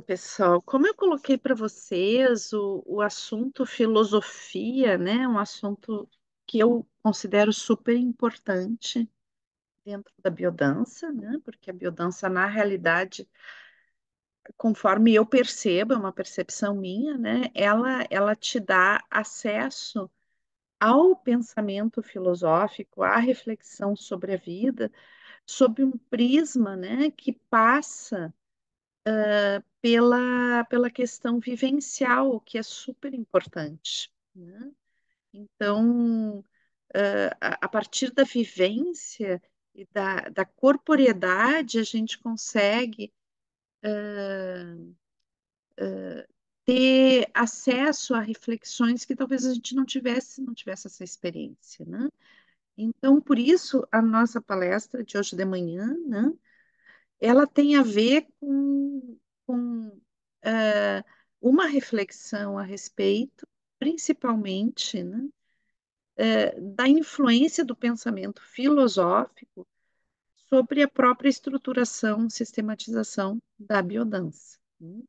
Pessoal, como eu coloquei para vocês, o assunto filosofia, né, um assunto que eu considero super importante dentro da biodança, né, porque a biodança, na realidade, conforme eu percebo, é uma percepção minha, né, ela te dá acesso ao pensamento filosófico, à reflexão sobre a vida, sob um prisma, né, que passa pela questão vivencial, que é super importante, né? Então, a partir da vivência e da corporeidade, a gente consegue ter acesso a reflexões que talvez a gente não tivesse essa experiência, né? Então, por isso, a nossa palestra de hoje de manhã, né? Ela tem a ver com uma reflexão a respeito, principalmente, né, da influência do pensamento filosófico sobre a própria estruturação, sistematização da biodança, né?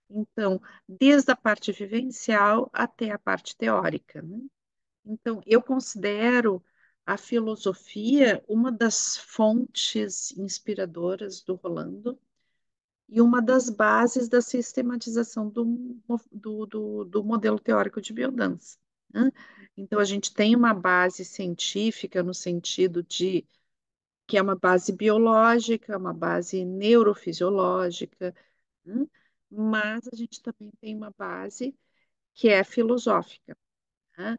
Então, desde a parte vivencial até a parte teórica, né? Então, eu considero a filosofia uma das fontes inspiradoras do Rolando e uma das bases da sistematização do modelo teórico de biodança, né? Então, a gente tem uma base científica no sentido de que é uma base biológica, uma base neurofisiológica, né? Mas a gente também tem uma base que é filosófica, né?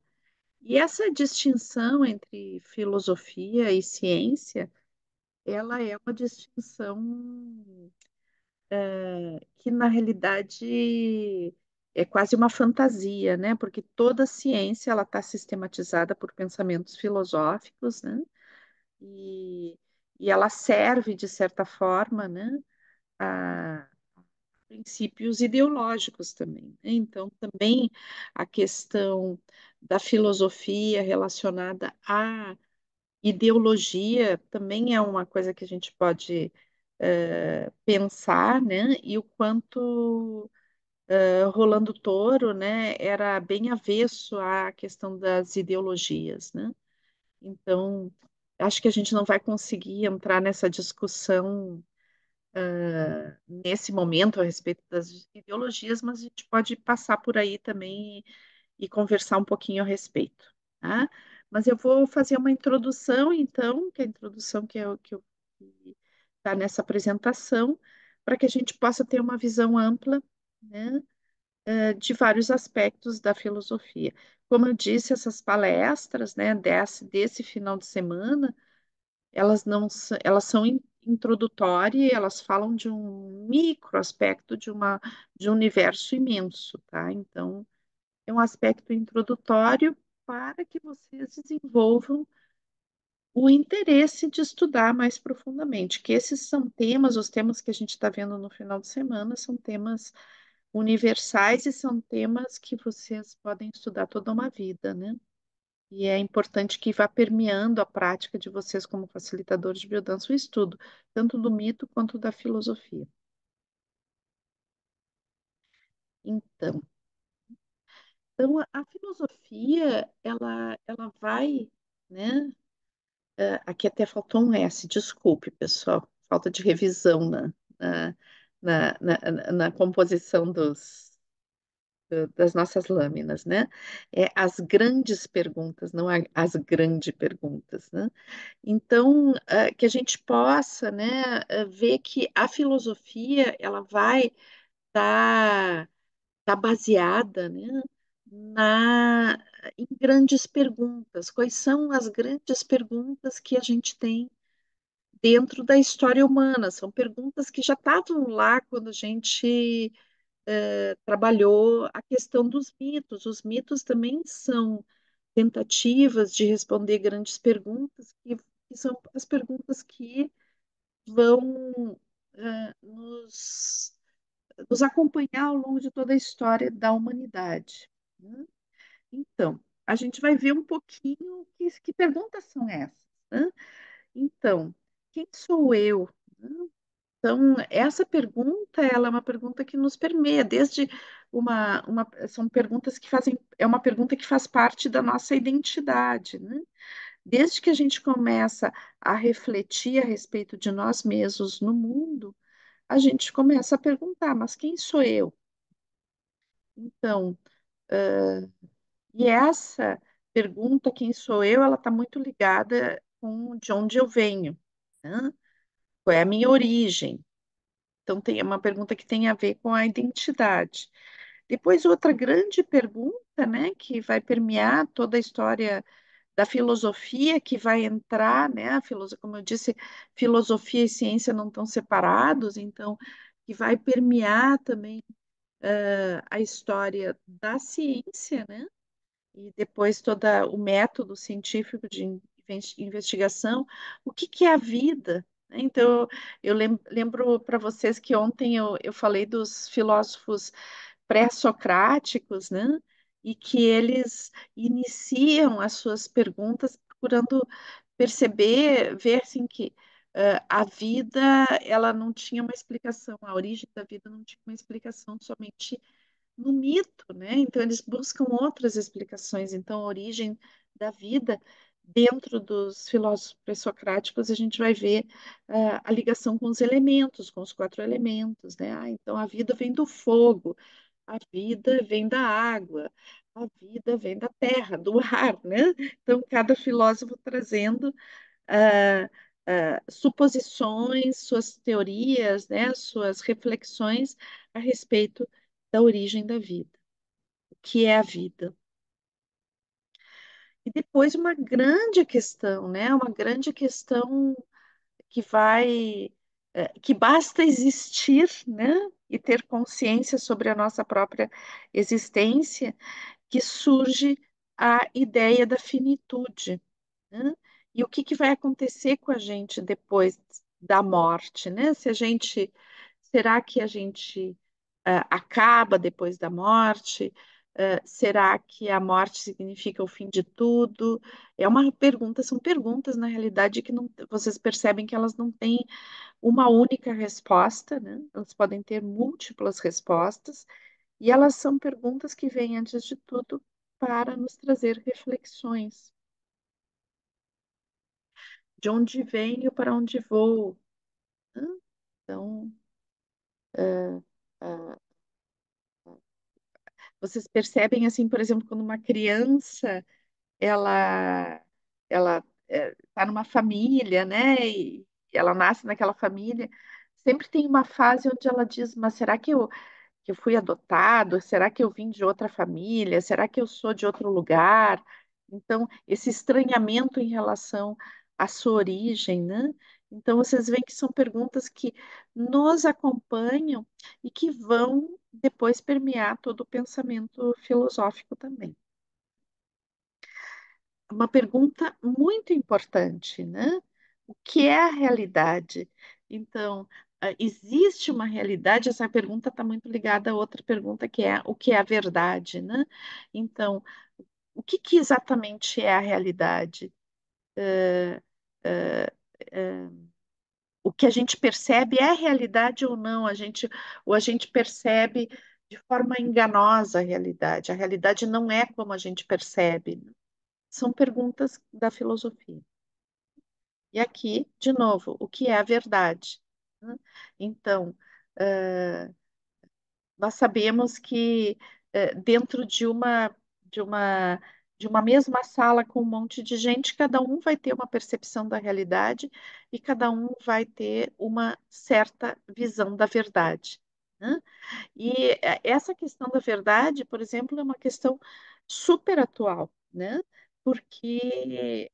E essa distinção entre filosofia e ciência, ela é uma distinção que na realidade é quase uma fantasia, né? Porque toda a ciência ela está sistematizada por pensamentos filosóficos, né? E, e ela serve de certa forma, né? A princípios ideológicos também, né? Então também a questão da filosofia relacionada à ideologia também é uma coisa que a gente pode pensar, né? E o quanto Rolando Toro, né, era bem avesso à questão das ideologias, né? Então, acho que a gente não vai conseguir entrar nessa discussão nesse momento a respeito das ideologias, mas a gente pode passar por aí também e conversar um pouquinho a respeito, tá? Mas eu vou fazer uma introdução, então, que é a introdução que está nessa apresentação, para que a gente possa ter uma visão ampla, né, de vários aspectos da filosofia. Como eu disse, essas palestras, né, desse final de semana, elas não, elas são introdutórias, elas falam de um micro aspecto de um universo imenso, tá? Então, é um aspecto introdutório para que vocês desenvolvam o interesse de estudar mais profundamente, que esses são temas, os temas que a gente está vendo no final de semana, são temas universais e são temas que vocês podem estudar toda uma vida, né? E é importante que vá permeando a prática de vocês como facilitadores de biodança, o estudo, tanto do mito quanto da filosofia. Então, a filosofia, ela vai, né? Aqui até faltou um S, desculpe, pessoal, falta de revisão na, na composição das nossas lâminas, né? É as grandes perguntas, não as grandes perguntas, né? Então, que a gente possa, né, ver que a filosofia, ela vai estar baseada, né, na, em grandes perguntas. Quais são as grandes perguntas que a gente tem dentro da história humana? São perguntas que já estavam lá quando a gente trabalhou a questão dos mitos. Os mitos também são tentativas de responder grandes perguntas, que são as perguntas que vão nos acompanhar ao longo de toda a história da humanidade, né? Então, a gente vai ver um pouquinho que perguntas são essas, né? Então, quem sou eu, né? Então, essa pergunta, ela é uma pergunta que nos permeia, desde são perguntas que fazem, é uma pergunta que faz parte da nossa identidade, né? Desde que a gente começa a refletir a respeito de nós mesmos no mundo, a gente começa a perguntar, mas quem sou eu? Então, e essa pergunta, quem sou eu, ela está muito ligada com de onde eu venho, né? Qual é a minha origem? Então, tem uma pergunta que tem a ver com a identidade. Depois, outra grande pergunta, né, que vai permear toda a história da filosofia, que vai entrar, né, como eu disse, filosofia e ciência não estão separados, então, que vai permear também a história da ciência, né, e depois todo o método científico de investigação, o que que é a vida? Né? Então, eu lembro para vocês que ontem eu falei dos filósofos pré-socráticos, né? E que eles iniciam as suas perguntas procurando perceber, ver assim que a vida ela não tinha uma explicação, a origem da vida não tinha uma explicação somente no mito, né? Então eles buscam outras explicações. Então a origem da vida dentro dos filósofos pré-socráticos a gente vai ver a ligação com os elementos, com os quatro elementos, né? Então a vida vem do fogo, a vida vem da água, a vida vem da terra, do ar, né? Então cada filósofo trazendo ah, suposições, suas teorias, né? Suas reflexões a respeito da origem da vida, o que é a vida. E depois uma grande questão, né? Uma grande questão que vai, que basta existir, né? E ter consciência sobre a nossa própria existência, que surge a ideia da finitude, né? E o que que vai acontecer com a gente depois da morte, né? Se a gente, será que a gente acaba depois da morte? Será que a morte significa o fim de tudo? É uma pergunta, são perguntas, na realidade, que não, vocês percebem que elas não têm uma única resposta, né? Elas podem ter múltiplas respostas, e elas são perguntas que vêm, antes de tudo, para nos trazer reflexões. De onde venho, para onde vou? Né? Então, ah, vocês percebem, assim, por exemplo, quando uma criança ela ela está numa família, né? E ela nasce naquela família. Sempre tem uma fase onde ela diz: mas será que eu fui adotado? Será que eu vim de outra família? Será que eu sou de outro lugar? Então, esse estranhamento em relação à sua origem, né? Então, vocês veem que são perguntas que nos acompanham e que vão depois permear todo o pensamento filosófico também. Uma pergunta muito importante, né? O que é a realidade? Então, existe uma realidade? Essa pergunta está muito ligada a outra pergunta que é o que é a verdade, né? Então, o que que exatamente é a realidade? Eh, eh, o que a gente percebe é realidade ou não? Ou a gente percebe de forma enganosa a realidade? A realidade não é como a gente percebe. São perguntas da filosofia. E aqui, de novo, o que é a verdade? Né? Então, nós sabemos que dentro de uma, de uma mesma sala com um monte de gente, cada um vai ter uma percepção da realidade e cada um vai ter uma certa visão da verdade. Né? E essa questão da verdade, por exemplo, é uma questão super atual, né? Porque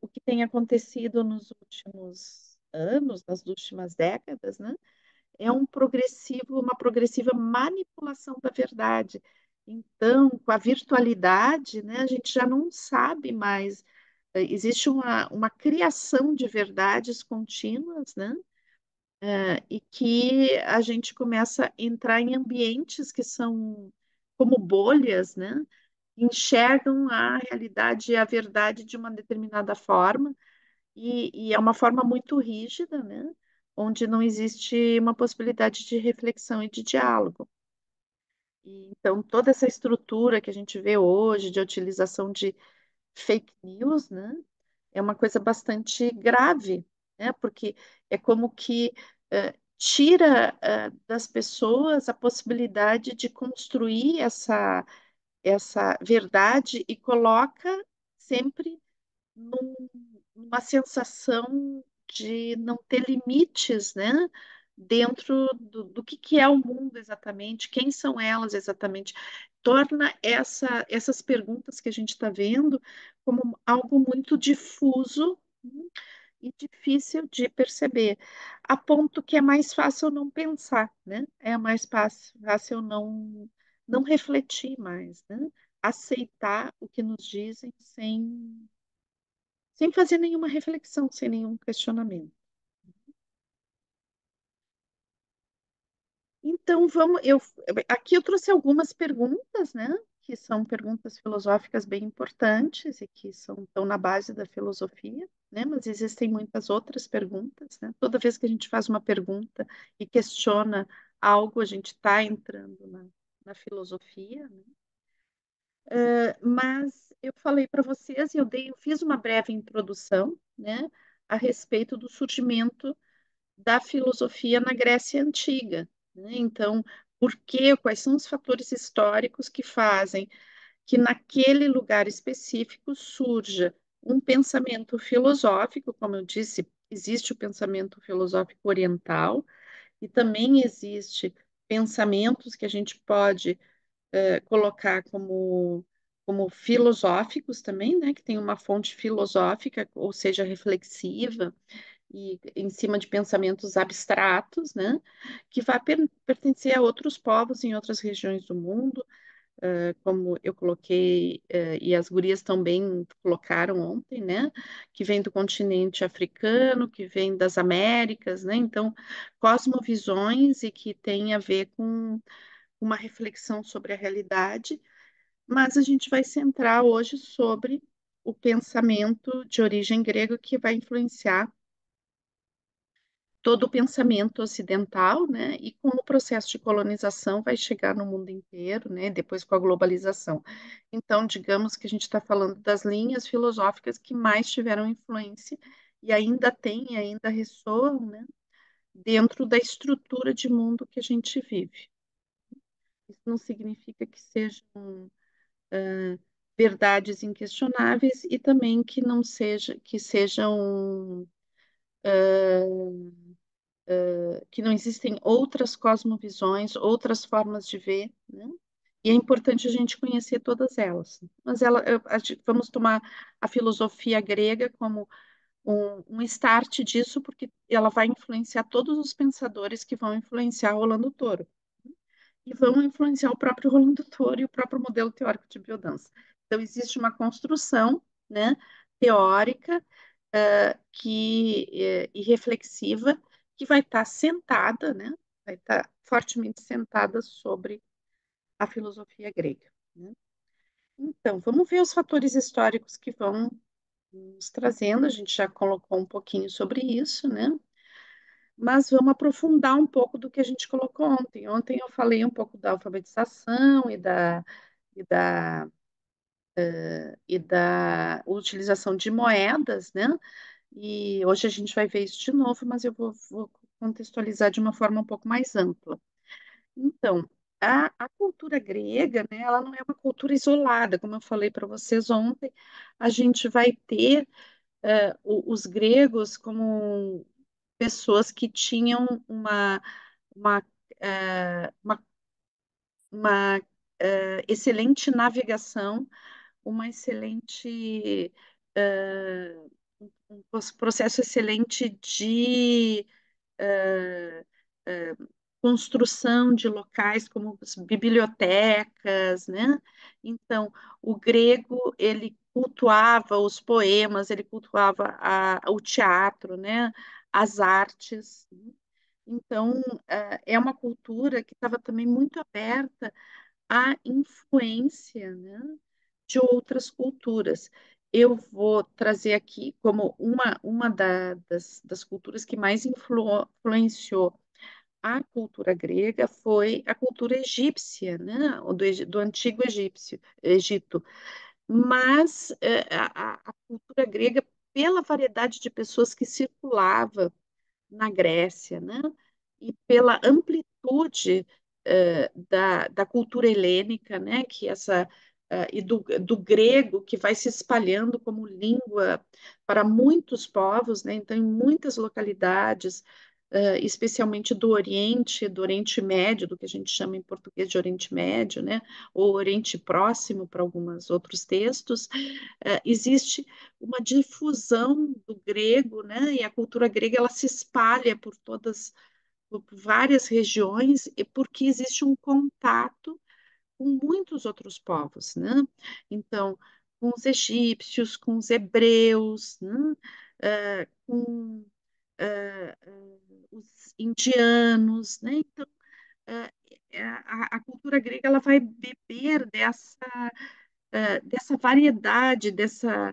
o que tem acontecido nos últimos anos, nas últimas décadas, né? É uma progressiva manipulação da verdade. Então, com a virtualidade, né, a gente já não sabe mais. Existe uma criação de verdades contínuas, né? E que a gente começa a entrar em ambientes que são como bolhas, né? Enxergam a realidade e a verdade de uma determinada forma, e é uma forma muito rígida, né? onde não existe uma possibilidade de reflexão e de diálogo. E, então, toda essa estrutura que a gente vê hoje de utilização de fake news, né, é uma coisa bastante grave, né, porque é como que tira das pessoas a possibilidade de construir essa verdade e coloca sempre numa sensação de não ter limites, né? Dentro do que é o mundo exatamente, quem são elas exatamente, torna essas perguntas que a gente está vendo como algo muito difuso, e difícil de perceber, a ponto que é mais fácil não pensar, né? É mais fácil não refletir mais, né? Aceitar o que nos dizem sem fazer nenhuma reflexão, sem nenhum questionamento. Então, aqui eu trouxe algumas perguntas, né, que são perguntas filosóficas bem importantes e que estão na base da filosofia, né, mas existem muitas outras perguntas, né? Toda vez que a gente faz uma pergunta e questiona algo, a gente está entrando na filosofia, né? Mas eu falei para vocês, eu fiz uma breve introdução, né, a respeito do surgimento da filosofia na Grécia Antiga, né? Então, por quê? Quais são os fatores históricos que fazem que naquele lugar específico surja um pensamento filosófico, como eu disse, existe o pensamento filosófico oriental e também existe pensamentos que a gente pode colocar como filosóficos também, né, que tem uma fonte filosófica, ou seja, reflexiva, e em cima de pensamentos abstratos, né, que vai pertencer a outros povos em outras regiões do mundo, como eu coloquei, e as gurias também colocaram ontem, né, que vem do continente africano, que vem das Américas, né, então, cosmovisões e que tem a ver com uma reflexão sobre a realidade, mas a gente vai centrar hoje sobre o pensamento de origem grega que vai influenciar todo o pensamento ocidental, né? E com o processo de colonização vai chegar no mundo inteiro, né? Depois com a globalização. Então, digamos que a gente está falando das linhas filosóficas que mais tiveram influência e ainda tem, ainda ressoam, né? Dentro da estrutura de mundo que a gente vive. Isso não significa que sejam verdades inquestionáveis e também que sejam que não existem outras cosmovisões, outras formas de ver, né? E é importante a gente conhecer todas elas. Mas vamos tomar a filosofia grega como um start disso, porque ela vai influenciar todos os pensadores que vão influenciar Rolando Toro e vão influenciar o próprio Rolando Toro e o próprio modelo teórico de biodança. Então, existe uma construção, né, teórica e reflexiva que vai estar sentada, né, vai estar fortemente sentada sobre a filosofia grega, né? Então, vamos ver os fatores históricos que vão nos trazendo. A gente já colocou um pouquinho sobre isso, né? Mas vamos aprofundar um pouco do que a gente colocou ontem. Ontem eu falei um pouco da alfabetização e da, e da utilização de moedas, né? E hoje a gente vai ver isso de novo, mas eu vou contextualizar de uma forma um pouco mais ampla. Então, a cultura grega, né, ela não é uma cultura isolada, como eu falei para vocês ontem, a gente vai ter os gregos como pessoas que tinham uma, uma, uma excelente navegação, uma excelente, eh, um processo excelente de eh, eh, construção de locais como as bibliotecas, né? Então, o grego, ele cultuava os poemas, ele cultuava o teatro, né? As artes. Então, é uma cultura que estava também muito aberta à influência, né, de outras culturas. eu vou trazer aqui como uma das culturas que mais influenciou a cultura grega foi a cultura egípcia, né? Do antigo Egito. Mas a cultura grega, pela variedade de pessoas que circulava na Grécia, né? E pela amplitude da cultura helênica, né? Que e do grego que vai se espalhando como língua para muitos povos, né? Então, em muitas localidades, especialmente do Oriente Médio, do que a gente chama em português de Oriente Médio, né? Ou Oriente Próximo para alguns outros textos, existe uma difusão do grego, né? E a cultura grega ela se espalha por várias regiões e porque existe um contato com muitos outros povos, né? Então, com os egípcios, com os hebreus, né? Com os indianos, né? Então, a cultura grega ela vai beber dessa variedade, dessa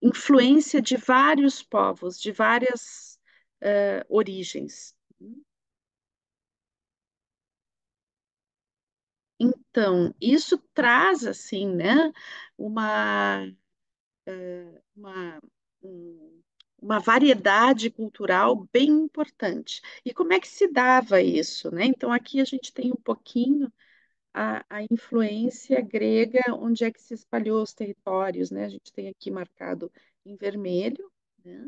influência de vários povos, de várias origens. Então, isso traz, assim, né, uma, uma, um- uma variedade cultural bem importante. E como é que se dava isso, né? Então, aqui a gente tem um pouquinho a influência grega, onde é que se espalhou os territórios, né? A gente tem aqui marcado em vermelho, né?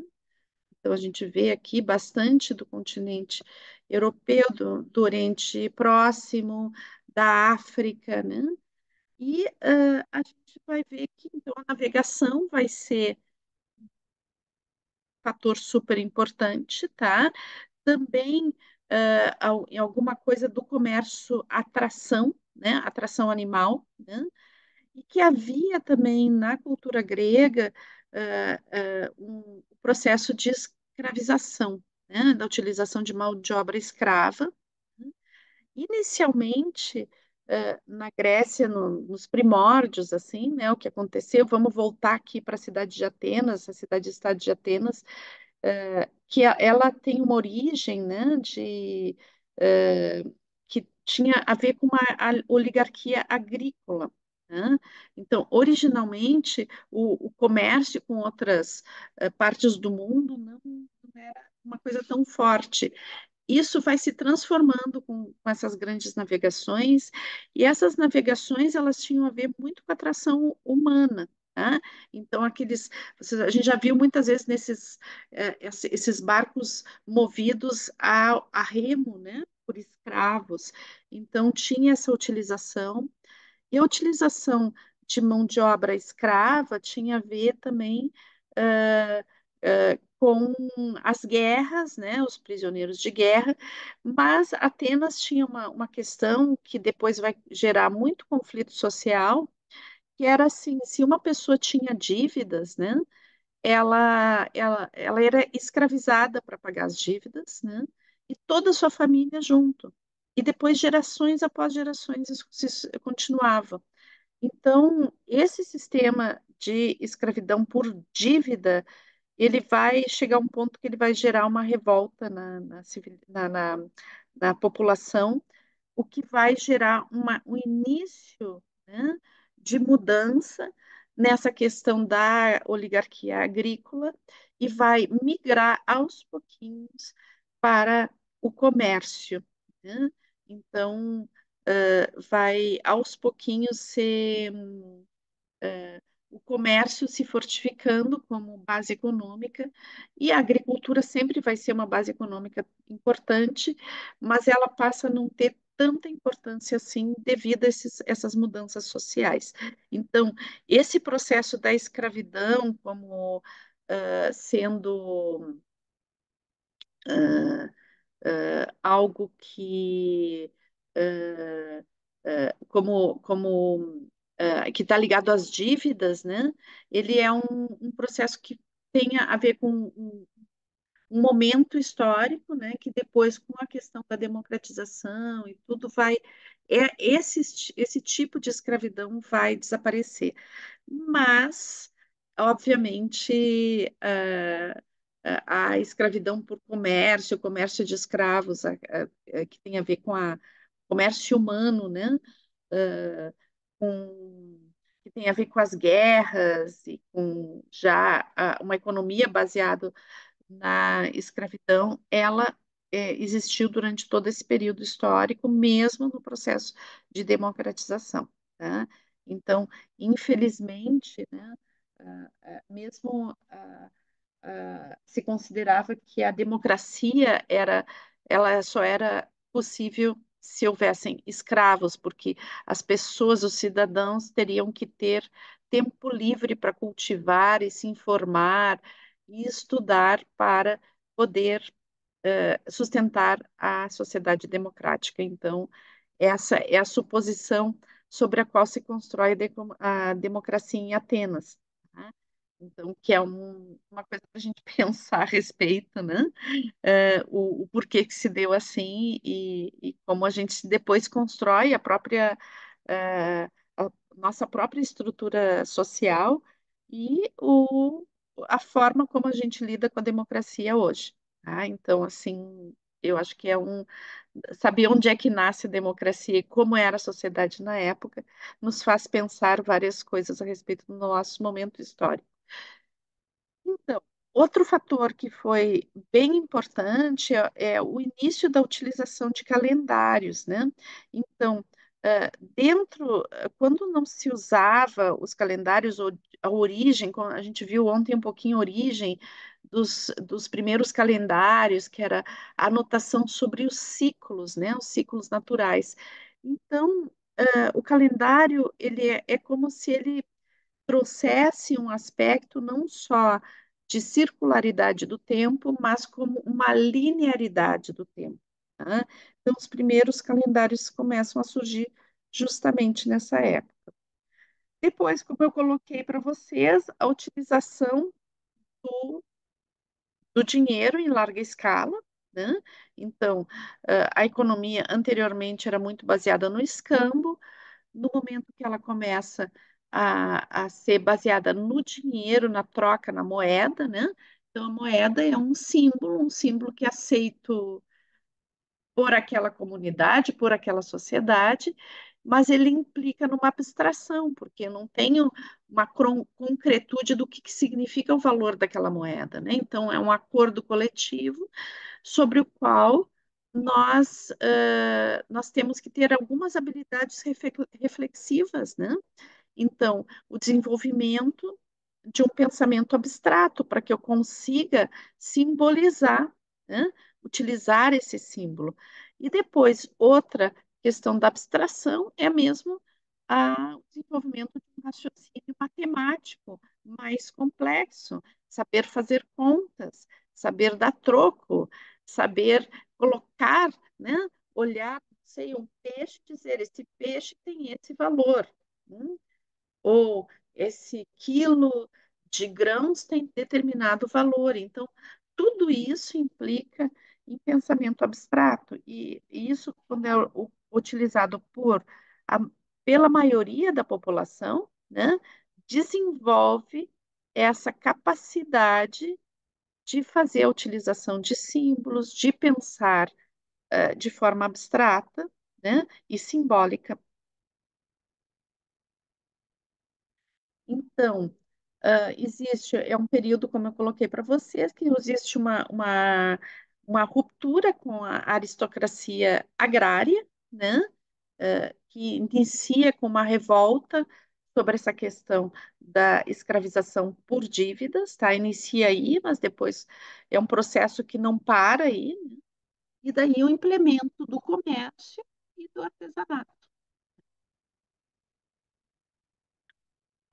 Então, a gente vê aqui bastante do continente europeu, do Oriente Próximo, da África, né? E a gente vai ver que, então, a navegação vai ser um fator super importante, tá? Também em alguma coisa do comércio, atração, né? Atração animal, né? E que havia também na cultura grega um processo de escravização, né, da utilização de mão de obra escrava. Inicialmente, na Grécia, nos primórdios, assim, né, o que aconteceu, vamos voltar aqui para a cidade de Atenas, a cidade-estado de Atenas, que ela tem uma origem, né, eh, que tinha a ver com uma oligarquia agrícola, né? Então, originalmente, o comércio com outras partes do mundo não era uma coisa tão forte. Isso vai se transformando com essas grandes navegações, e essas navegações elas tinham a ver muito com a atração humana, tá? Então, a gente já viu muitas vezes esses barcos movidos a remo, né? Por escravos. Então, tinha essa utilização, e a utilização de mão de obra escrava tinha a ver também com as guerras, né, os prisioneiros de guerra, mas Atenas tinha uma questão que depois vai gerar muito conflito social, que era assim, se uma pessoa tinha dívidas, né, ela era escravizada para pagar as dívidas, né, e toda a sua família junto. E depois, gerações após gerações, isso continuava. Então, esse sistema de escravidão por dívida, ele vai chegar a um ponto que ele vai gerar uma revolta na população, o que vai gerar um início, né, de mudança nessa questão da oligarquia agrícola e vai migrar aos pouquinhos para o comércio, né? Então, vai aos pouquinhos ser o comércio se fortificando como base econômica, e a agricultura sempre vai ser uma base econômica importante, mas ela passa a não ter tanta importância assim devido a essas mudanças sociais. Então, esse processo da escravidão como sendo algo que que está ligado às dívidas, né? Ele é um processo que tem a ver com um momento histórico, né, que depois, com a questão da democratização e tudo, esse tipo de escravidão vai desaparecer. Mas, obviamente, a escravidão por comércio, o comércio de escravos, que tem a ver com o comércio humano, né? ah, com, que tem a ver com as guerras e com já uma economia baseada na escravidão, ela existiu durante todo esse período histórico, mesmo no processo de democratização, tá? Então, infelizmente, né, mesmo se considerava que a democracia ela só era possível se houvessem escravos, porque as pessoas, os cidadãos, teriam que ter tempo livre para cultivar e se informar e estudar para poder sustentar a sociedade democrática. Então, essa é a suposição sobre a qual se constrói a democracia em Atenas. Tá? Então, que é uma coisa para a gente pensar a respeito, né? O porquê que se deu assim e como a gente depois constrói eh, a nossa própria estrutura social e a forma como a gente lida com a democracia hoje. Tá? Então, assim, eu acho que saber onde é que nasce a democracia e como era a sociedade na época, nos faz pensar várias coisas a respeito do nosso momento histórico. Então, outro fator que foi bem importante é o início da utilização de calendários, né? Então, quando não se usava os calendários, ou a origem, como a gente viu ontem um pouquinho a origem dos primeiros calendários, que era a anotação sobre os ciclos, né? Os ciclos naturais. Então, o calendário, ele é como se ele trouxesse um aspecto não só de circularidade do tempo, mas como uma linearidade do tempo. Tá? Então, os primeiros calendários começam a surgir justamente nessa época. Depois, como eu coloquei para vocês, a utilização do, do dinheiro em larga escala, né? Então, a economia anteriormente era muito baseada no escambo, no momento que ela começa a ser baseada no dinheiro, na troca, na moeda, né? Então, a moeda é um símbolo que é aceito por aquela comunidade, por aquela sociedade, mas ele implica numa abstração, porque eu não tenho uma concretude do que significa o valor daquela moeda, né? Então, é um acordo coletivo sobre o qual nós temos que ter algumas habilidades reflexivas, né? Então, o desenvolvimento de um pensamento abstrato, para que eu consiga simbolizar, né? Utilizar esse símbolo. E depois, outra questão da abstração é mesmo o desenvolvimento de um raciocínio matemático mais complexo, saber fazer contas, saber dar troco, saber colocar, né? Olhar, sei, um peixe, dizer esse peixe tem esse valor. Né? Ou esse quilo de grãos tem determinado valor. Então, tudo isso implica em pensamento abstrato, e isso, quando é utilizado a, pela maioria da população, né, desenvolve essa capacidade de fazer a utilização de símbolos, de pensar de forma abstrata, né, e simbólica. Então, existe, é um período, como eu coloquei para vocês, que existe uma ruptura com a aristocracia agrária, né? Que inicia com uma revolta sobre essa questão da escravização por dívidas, tá? Inicia aí, mas depois é um processo que não para aí, né? E daí o implemento do comércio e do artesanato.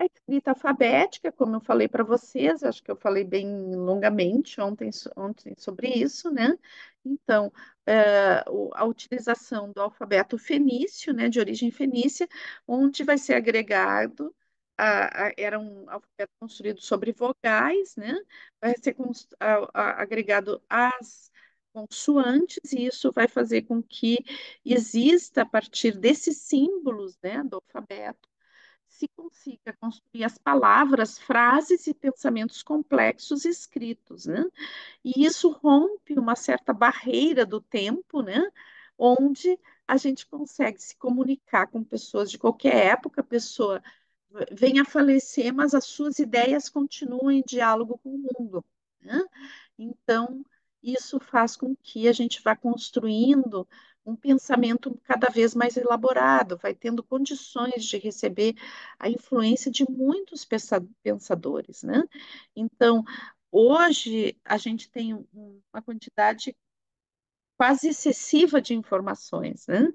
A escrita alfabética, como eu falei para vocês, acho que eu falei bem longamente ontem sobre isso, né? Então, a utilização do alfabeto fenício, né, de origem fenícia, onde vai ser agregado era um alfabeto construído sobre vogais, né? Vai ser agregado as consoantes, e isso vai fazer com que exista, a partir desses símbolos, né, do alfabeto, se consiga construir as palavras, frases e pensamentos complexos escritos, né? E isso rompe uma certa barreira do tempo, né? Onde a gente consegue se comunicar com pessoas de qualquer época, a pessoa vem a falecer, mas as suas ideias continuam em diálogo com o mundo, né? Então, isso faz com que a gente vá construindo um pensamento cada vez mais elaborado, vai tendo condições de receber a influência de muitos pensadores, né? Então, hoje a gente tem uma quantidade quase excessiva de informações, né?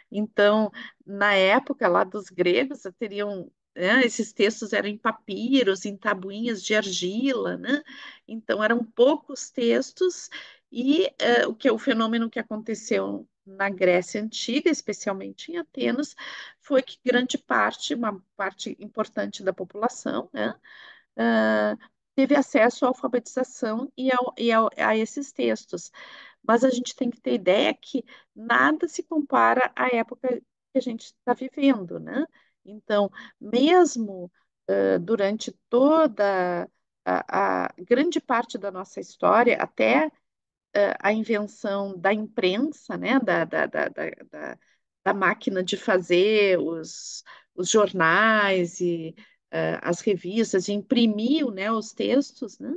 Então, na época lá dos gregos, teriam, né, esses textos eram em papiros, em tabuinhas de argila, né? Então, eram poucos textos e o fenômeno que aconteceu na Grécia Antiga, especialmente em Atenas, foi que grande parte, uma parte importante da população, né, ah, teve acesso à alfabetização a esses textos. Mas a gente tem que ter ideia que nada se compara à época que a gente está vivendo, né? Então, mesmo durante toda a grande parte da nossa história, até a invenção da imprensa, né? Da máquina de fazer os jornais e as revistas, de imprimir, né, os textos, né?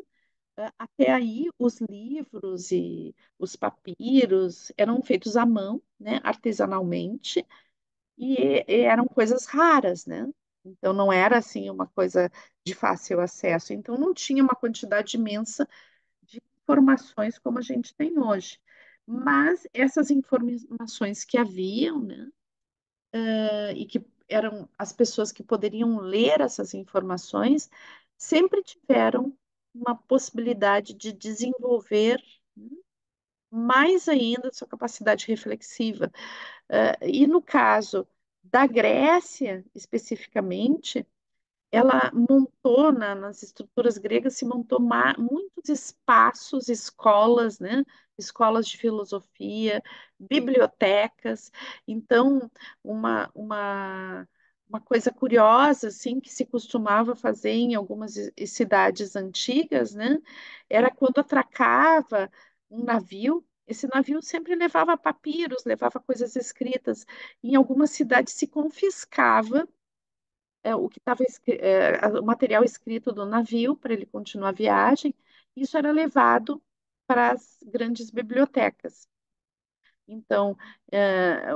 Até aí, os livros e os papiros eram feitos à mão, né, artesanalmente, e eram coisas raras, né? Então, não era assim uma coisa de fácil acesso. Então, não tinha uma quantidade imensa de informações como a gente tem hoje. Mas essas informações que haviam, né, e que eram as pessoas que poderiam ler essas informações, sempre tiveram uma possibilidade de desenvolver mais ainda sua capacidade reflexiva. E no caso da Grécia, especificamente, ela montou nas estruturas gregas, se montou muitos espaços, escolas, né? Escolas de filosofia, bibliotecas. Então, uma coisa curiosa, assim, que se costumava fazer em algumas cidades antigas, né? Era quando atracava um navio. Esse navio sempre levava papiros, levava coisas escritas. Em algumas cidades se confiscava o que estava o material escrito do navio para ele continuar a viagem. Isso era levado para as grandes bibliotecas. Então,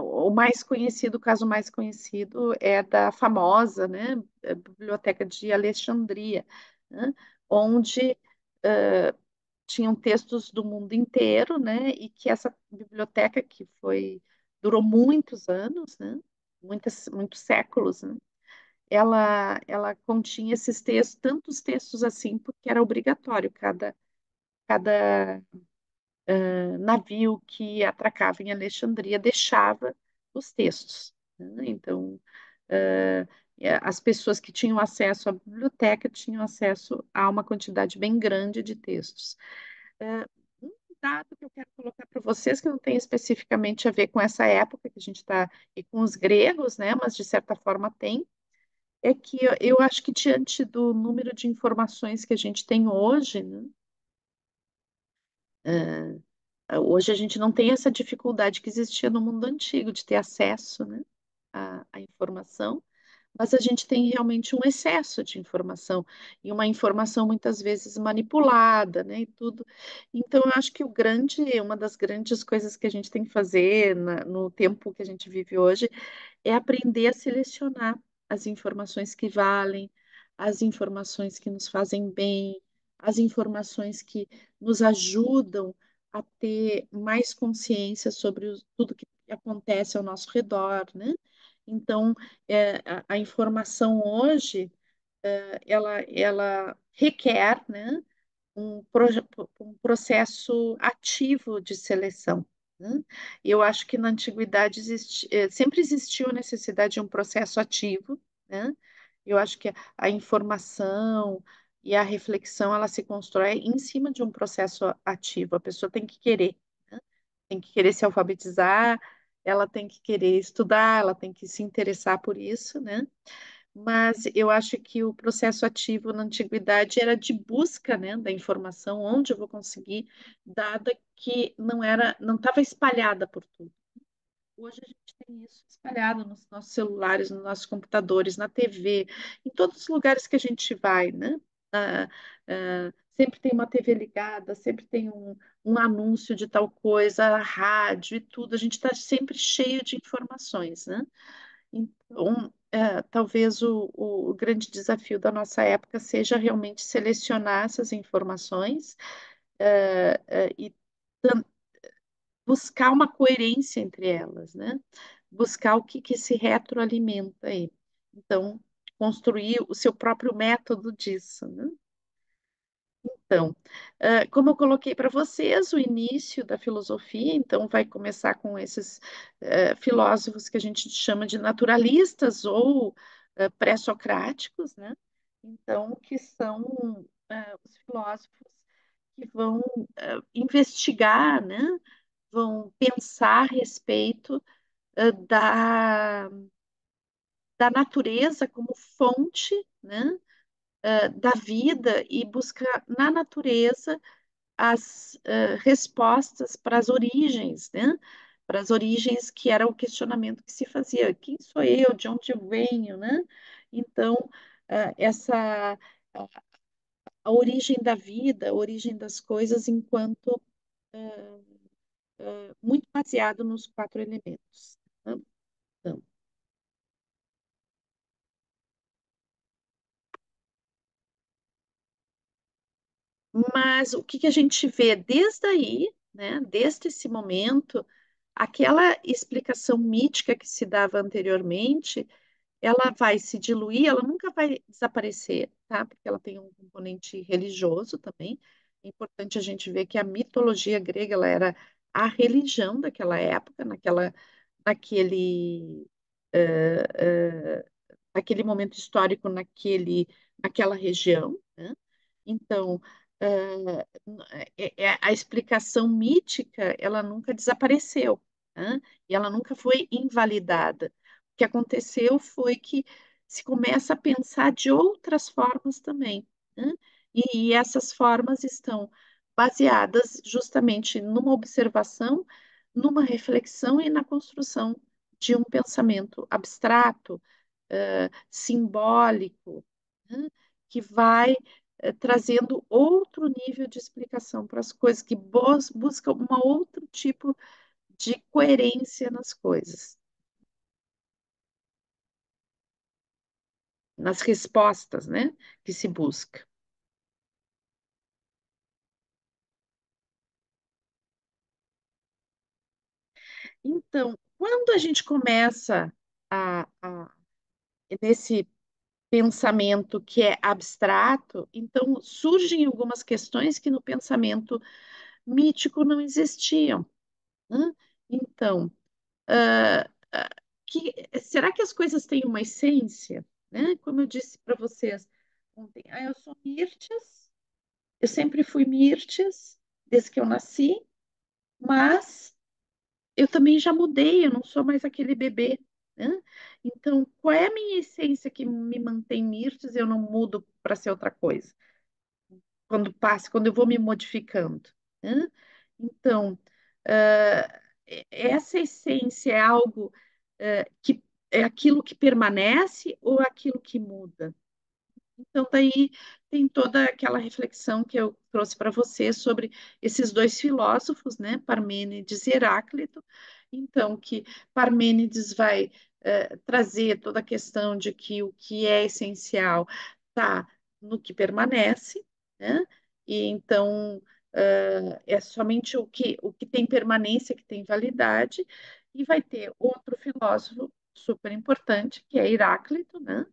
o mais conhecido, o caso mais conhecido é da famosa, né, Biblioteca de Alexandria, né, onde tinham textos do mundo inteiro, né, e que essa biblioteca que durou muitos anos, né, muitos séculos, né, ela continha esses textos, tantos textos assim, porque era obrigatório, cada navio que atracava em Alexandria deixava os textos, né? Então, as pessoas que tinham acesso à biblioteca tinham acesso a uma quantidade bem grande de textos. Um dado que eu quero colocar para vocês, que não tem especificamente a ver com essa época que a gente está, e com os gregos, né, mas de certa forma tem, é que eu acho que diante do número de informações que a gente tem hoje, né, hoje a gente não tem essa dificuldade que existia no mundo antigo de ter acesso, né, à informação, mas a gente tem realmente um excesso de informação e uma informação muitas vezes manipulada, né, e tudo. Então, eu acho que uma das grandes coisas que a gente tem que fazer no tempo que a gente vive hoje é aprender a selecionar as informações que valem, as informações que nos fazem bem, as informações que nos ajudam a ter mais consciência sobre tudo que acontece ao nosso redor, né? Então, a informação hoje, ela requer, né, um processo ativo de seleção, né? Eu acho que na antiguidade sempre existiu a necessidade de um processo ativo, né? Eu acho que a informação e a reflexão, ela se constrói em cima de um processo ativo. A pessoa tem que querer, né? Tem que querer se alfabetizar, ela tem que querer estudar, ela tem que se interessar por isso, né? Mas eu acho que o processo ativo na antiguidade era de busca, né, da informação, onde eu vou conseguir, dada que não estava espalhada por tudo. Hoje a gente tem isso espalhado nos nossos celulares, nos nossos computadores, na TV, em todos os lugares que a gente vai, né? Sempre tem uma TV ligada, sempre tem um anúncio de tal coisa, rádio e tudo. A gente está sempre cheio de informações, né? Então, talvez o grande desafio da nossa época seja realmente selecionar essas informações, e buscar uma coerência entre elas, né? Buscar o que, que se retroalimenta aí. Então, construir o seu próprio método disso, né? Então, como eu coloquei para vocês, o início da filosofia, então, vai começar com esses filósofos que a gente chama de naturalistas ou pré-socráticos, né? Então, que são os filósofos que vão investigar, né? Vão pensar a respeito da natureza como fonte, né? Da vida e buscar na natureza as respostas para as origens, né? Para as origens que era o questionamento que se fazia: quem sou eu, de onde eu venho, né? Então, essa a origem da vida, a origem das coisas, enquanto muito baseado nos quatro elementos, né? Então, mas o que que a gente vê desde aí, né? Desde esse momento, aquela explicação mítica que se dava anteriormente, ela vai se diluir, ela nunca vai desaparecer, tá? Porque ela tem um componente religioso também. É importante a gente ver que a mitologia grega, ela era a religião daquela época, naquele, naquele momento histórico, naquela região, né? Então, a explicação mítica, ela nunca desapareceu, né? E ela nunca foi invalidada. O que aconteceu foi que se começa a pensar de outras formas também, né? E essas formas estão baseadas justamente numa observação, numa reflexão e na construção de um pensamento abstrato, simbólico, né? Que vai trazendo outro nível de explicação para as coisas, que busca um outro tipo de coerência nas coisas, nas respostas, né, que se busca. Então, quando a gente começa nesse pensamento que é abstrato, então surgem algumas questões que no pensamento mítico não existiam, né? Então, ah, ah, será que as coisas têm uma essência, né? Como eu disse para vocês ontem, eu sou Mirtes, eu sempre fui Mirtes, desde que eu nasci, mas eu também já mudei, eu não sou mais aquele bebê, né? Então, qual é a minha essência que me mantém Mirtes e eu não mudo para ser outra coisa? Quando passa, quando eu vou me modificando, né? Então, essa essência é algo que é aquilo que permanece ou aquilo que muda? Então, daí tem toda aquela reflexão que eu trouxe para você sobre esses dois filósofos, né, Parmênides e Heráclito. Então, que Parmênides vai trazer toda a questão de que o que é essencial está no que permanece, né? E então é somente o que tem permanência que tem validade, e vai ter outro filósofo super importante, que é Heráclito, né?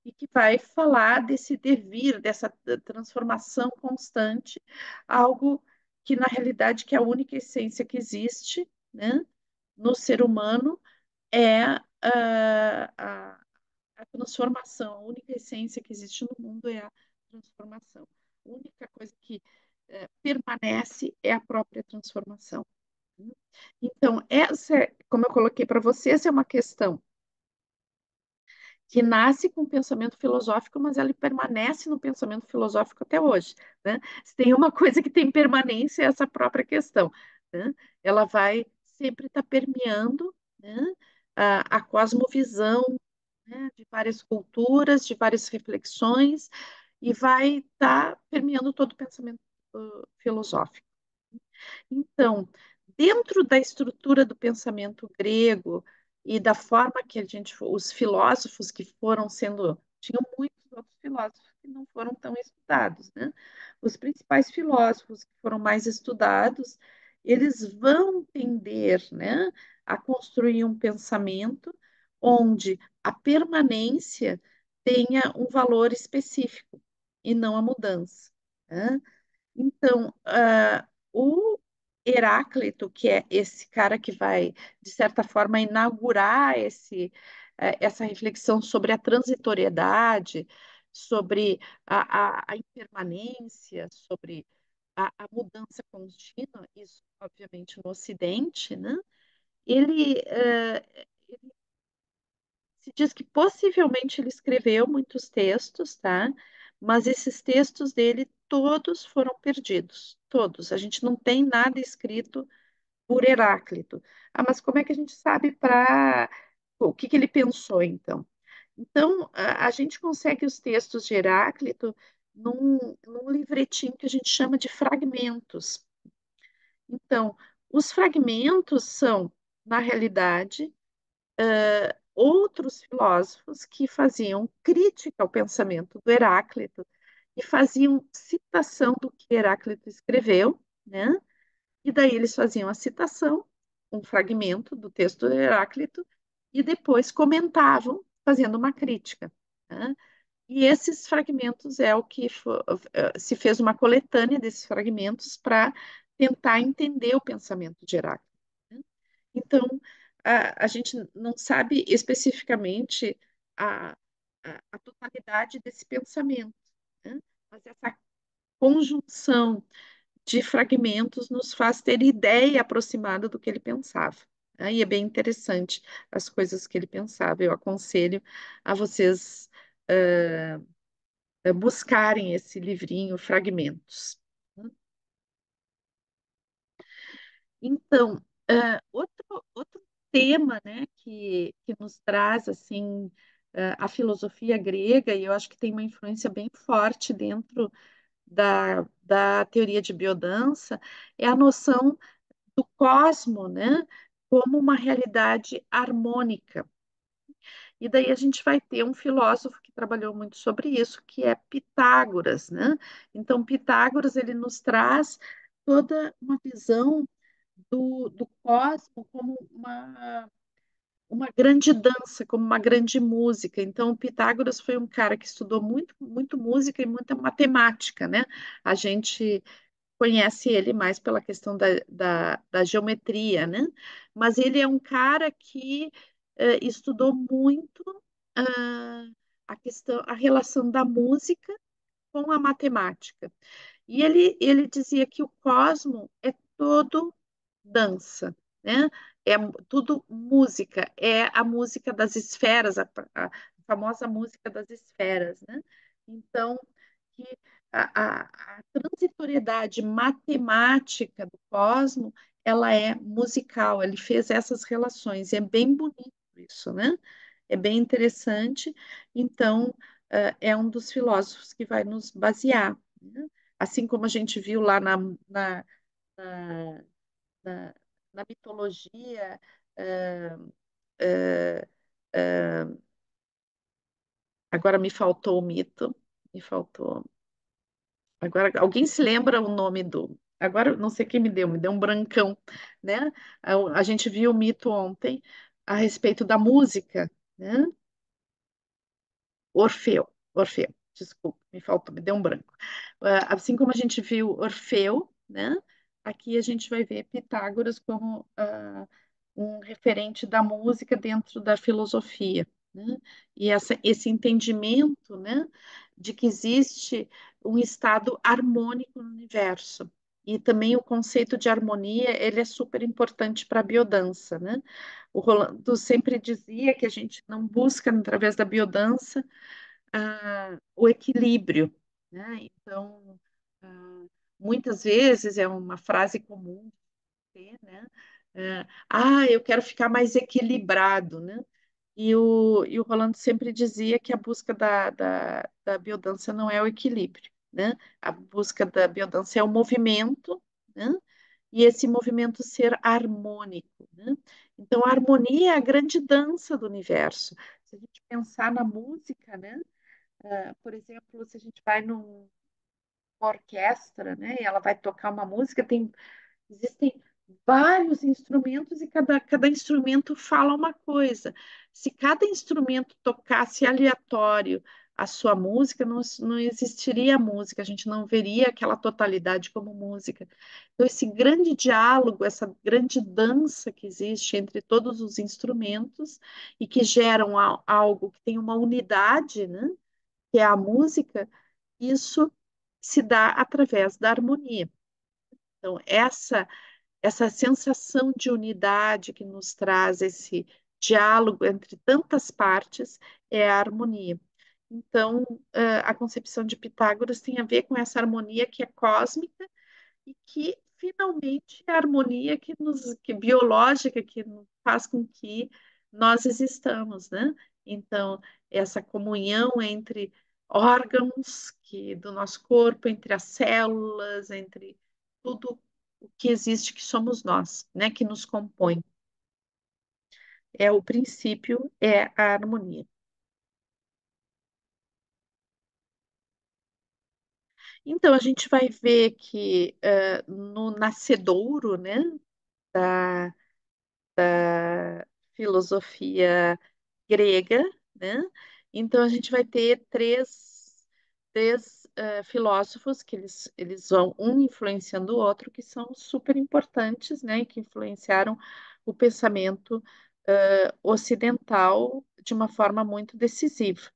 E que vai falar desse devir, dessa transformação constante, algo que na realidade que é a única essência que existe, né, no ser humano é a a transformação, a única essência que existe no mundo é a transformação. A única coisa que permanece é a própria transformação. Então, essa, como eu coloquei para vocês, é uma questão que nasce com o pensamento filosófico, mas ela permanece no pensamento filosófico até hoje, né? Se tem uma coisa que tem permanência, é essa própria questão, né? Ela vai sempre estar permeando, né, a cosmovisão, né, de várias culturas, de várias reflexões, e vai estar permeando todo o pensamento filosófico. Então, dentro da estrutura do pensamento grego e da forma que a gente, os filósofos que foram sendo, tinham muitos outros filósofos que não foram tão estudados, né? Os principais filósofos que foram mais estudados, eles vão tender, né, a construir um pensamento onde a permanência tenha um valor específico e não a mudança, né? Então, o Heráclito, que é esse cara que vai, de certa forma, inaugurar essa reflexão sobre a transitoriedade, sobre a impermanência, sobre a mudança contínua, isso, obviamente, no Ocidente, né? Ele, se diz que possivelmente ele escreveu muitos textos, tá? Mas esses textos dele todos foram perdidos, todos. A gente não tem nada escrito por Heráclito. Ah, mas como é que a gente sabe para o que que ele pensou então? Então, a gente consegue os textos de Heráclito num livretinho que a gente chama de fragmentos. Então, os fragmentos são, na realidade, outros filósofos que faziam crítica ao pensamento do Heráclito e faziam citação do que Heráclito escreveu, né? E daí eles faziam a citação, um fragmento do texto do Heráclito, e depois comentavam, fazendo uma crítica, né? E esses fragmentos é o que se fez uma coletânea desses fragmentos para tentar entender o pensamento de Heráclito, né? Então, a gente não sabe especificamente a, a totalidade desse pensamento, né? Mas essa conjunção de fragmentos nos faz ter ideia aproximada do que ele pensava, né? E é bem interessante as coisas que ele pensava. Eu aconselho a vocês buscarem esse livrinho, Fragmentos. Então, outro tema, né, que nos traz assim a filosofia grega, e eu acho que tem uma influência bem forte dentro da teoria de biodança, é a noção do cosmo, né, como uma realidade harmônica. E daí a gente vai ter um filósofo que trabalhou muito sobre isso, que é Pitágoras, né? Então, Pitágoras, ele nos traz toda uma visão do cosmo como uma grande dança, como uma grande música. Então, o Pitágoras foi um cara que estudou muito, muito música e muita matemática, né? A gente conhece ele mais pela questão da geometria, né? Mas ele é um cara que estudou muito ah, a questão, a relação da música com a matemática. E ele dizia que o cosmo é todo dança, né? É tudo música, é a música das esferas, a famosa música das esferas, né? Então, que a transitoriedade matemática do cosmo, ela é musical, ele fez essas relações, e é bem bonito isso, né? É bem interessante, então, é um dos filósofos que vai nos basear, né? Assim como a gente viu lá na, na, na mitologia, eh, eh, eh, agora me faltou o mito, me faltou. Agora, alguém se lembra o nome do. Agora, não sei quem me deu um brancão, né? A gente viu o mito ontem a respeito da música, né? Orfeu, desculpa, me faltou, me deu um branco. Assim como a gente viu Orfeu, né? Aqui a gente vai ver Pitágoras como um referente da música dentro da filosofia. né? E esse entendimento, né, de que existe um estado harmônico no universo. E também o conceito de harmonia, ele é super importante para a biodança, né? O Rolando sempre dizia que a gente não busca, através da biodança, o equilíbrio, né? Então, muitas vezes é uma frase comum, né? Eu quero ficar mais equilibrado, né? E o Rolando sempre dizia que a busca da biodança não é o equilíbrio, né? A busca da biodança é o movimento, né? E esse movimento ser harmônico, né? Então, a harmonia é a grande dança do universo. Se a gente pensar na música, né? Por exemplo, se a gente vai numa orquestra, né? E ela vai tocar uma música, existem vários instrumentos e cada instrumento fala uma coisa. Se cada instrumento tocasse aleatório a sua música, não existiria música, a gente não veria aquela totalidade como música. Então, esse grande diálogo, essa grande dança que existe entre todos os instrumentos e que geram algo que tem uma unidade, né, que é a música, isso se dá através da harmonia. Então, essa sensação de unidade que nos traz esse diálogo entre tantas partes é a harmonia. Então, a concepção de Pitágoras tem a ver com essa harmonia que é cósmica e que finalmente é a harmonia que biológica que faz com que nós existamos, né? Então, essa comunhão entre órgãos do nosso corpo, entre as células, entre tudo o que existe que somos nós, né? Que nos compõe. O princípio é a harmonia. Então, a gente vai ver que no nascedouro, né, da filosofia grega, né? Então a gente vai ter três filósofos que eles vão um influenciando o outro, que são super importantes, né? E que influenciaram o pensamento ocidental de uma forma muito decisiva.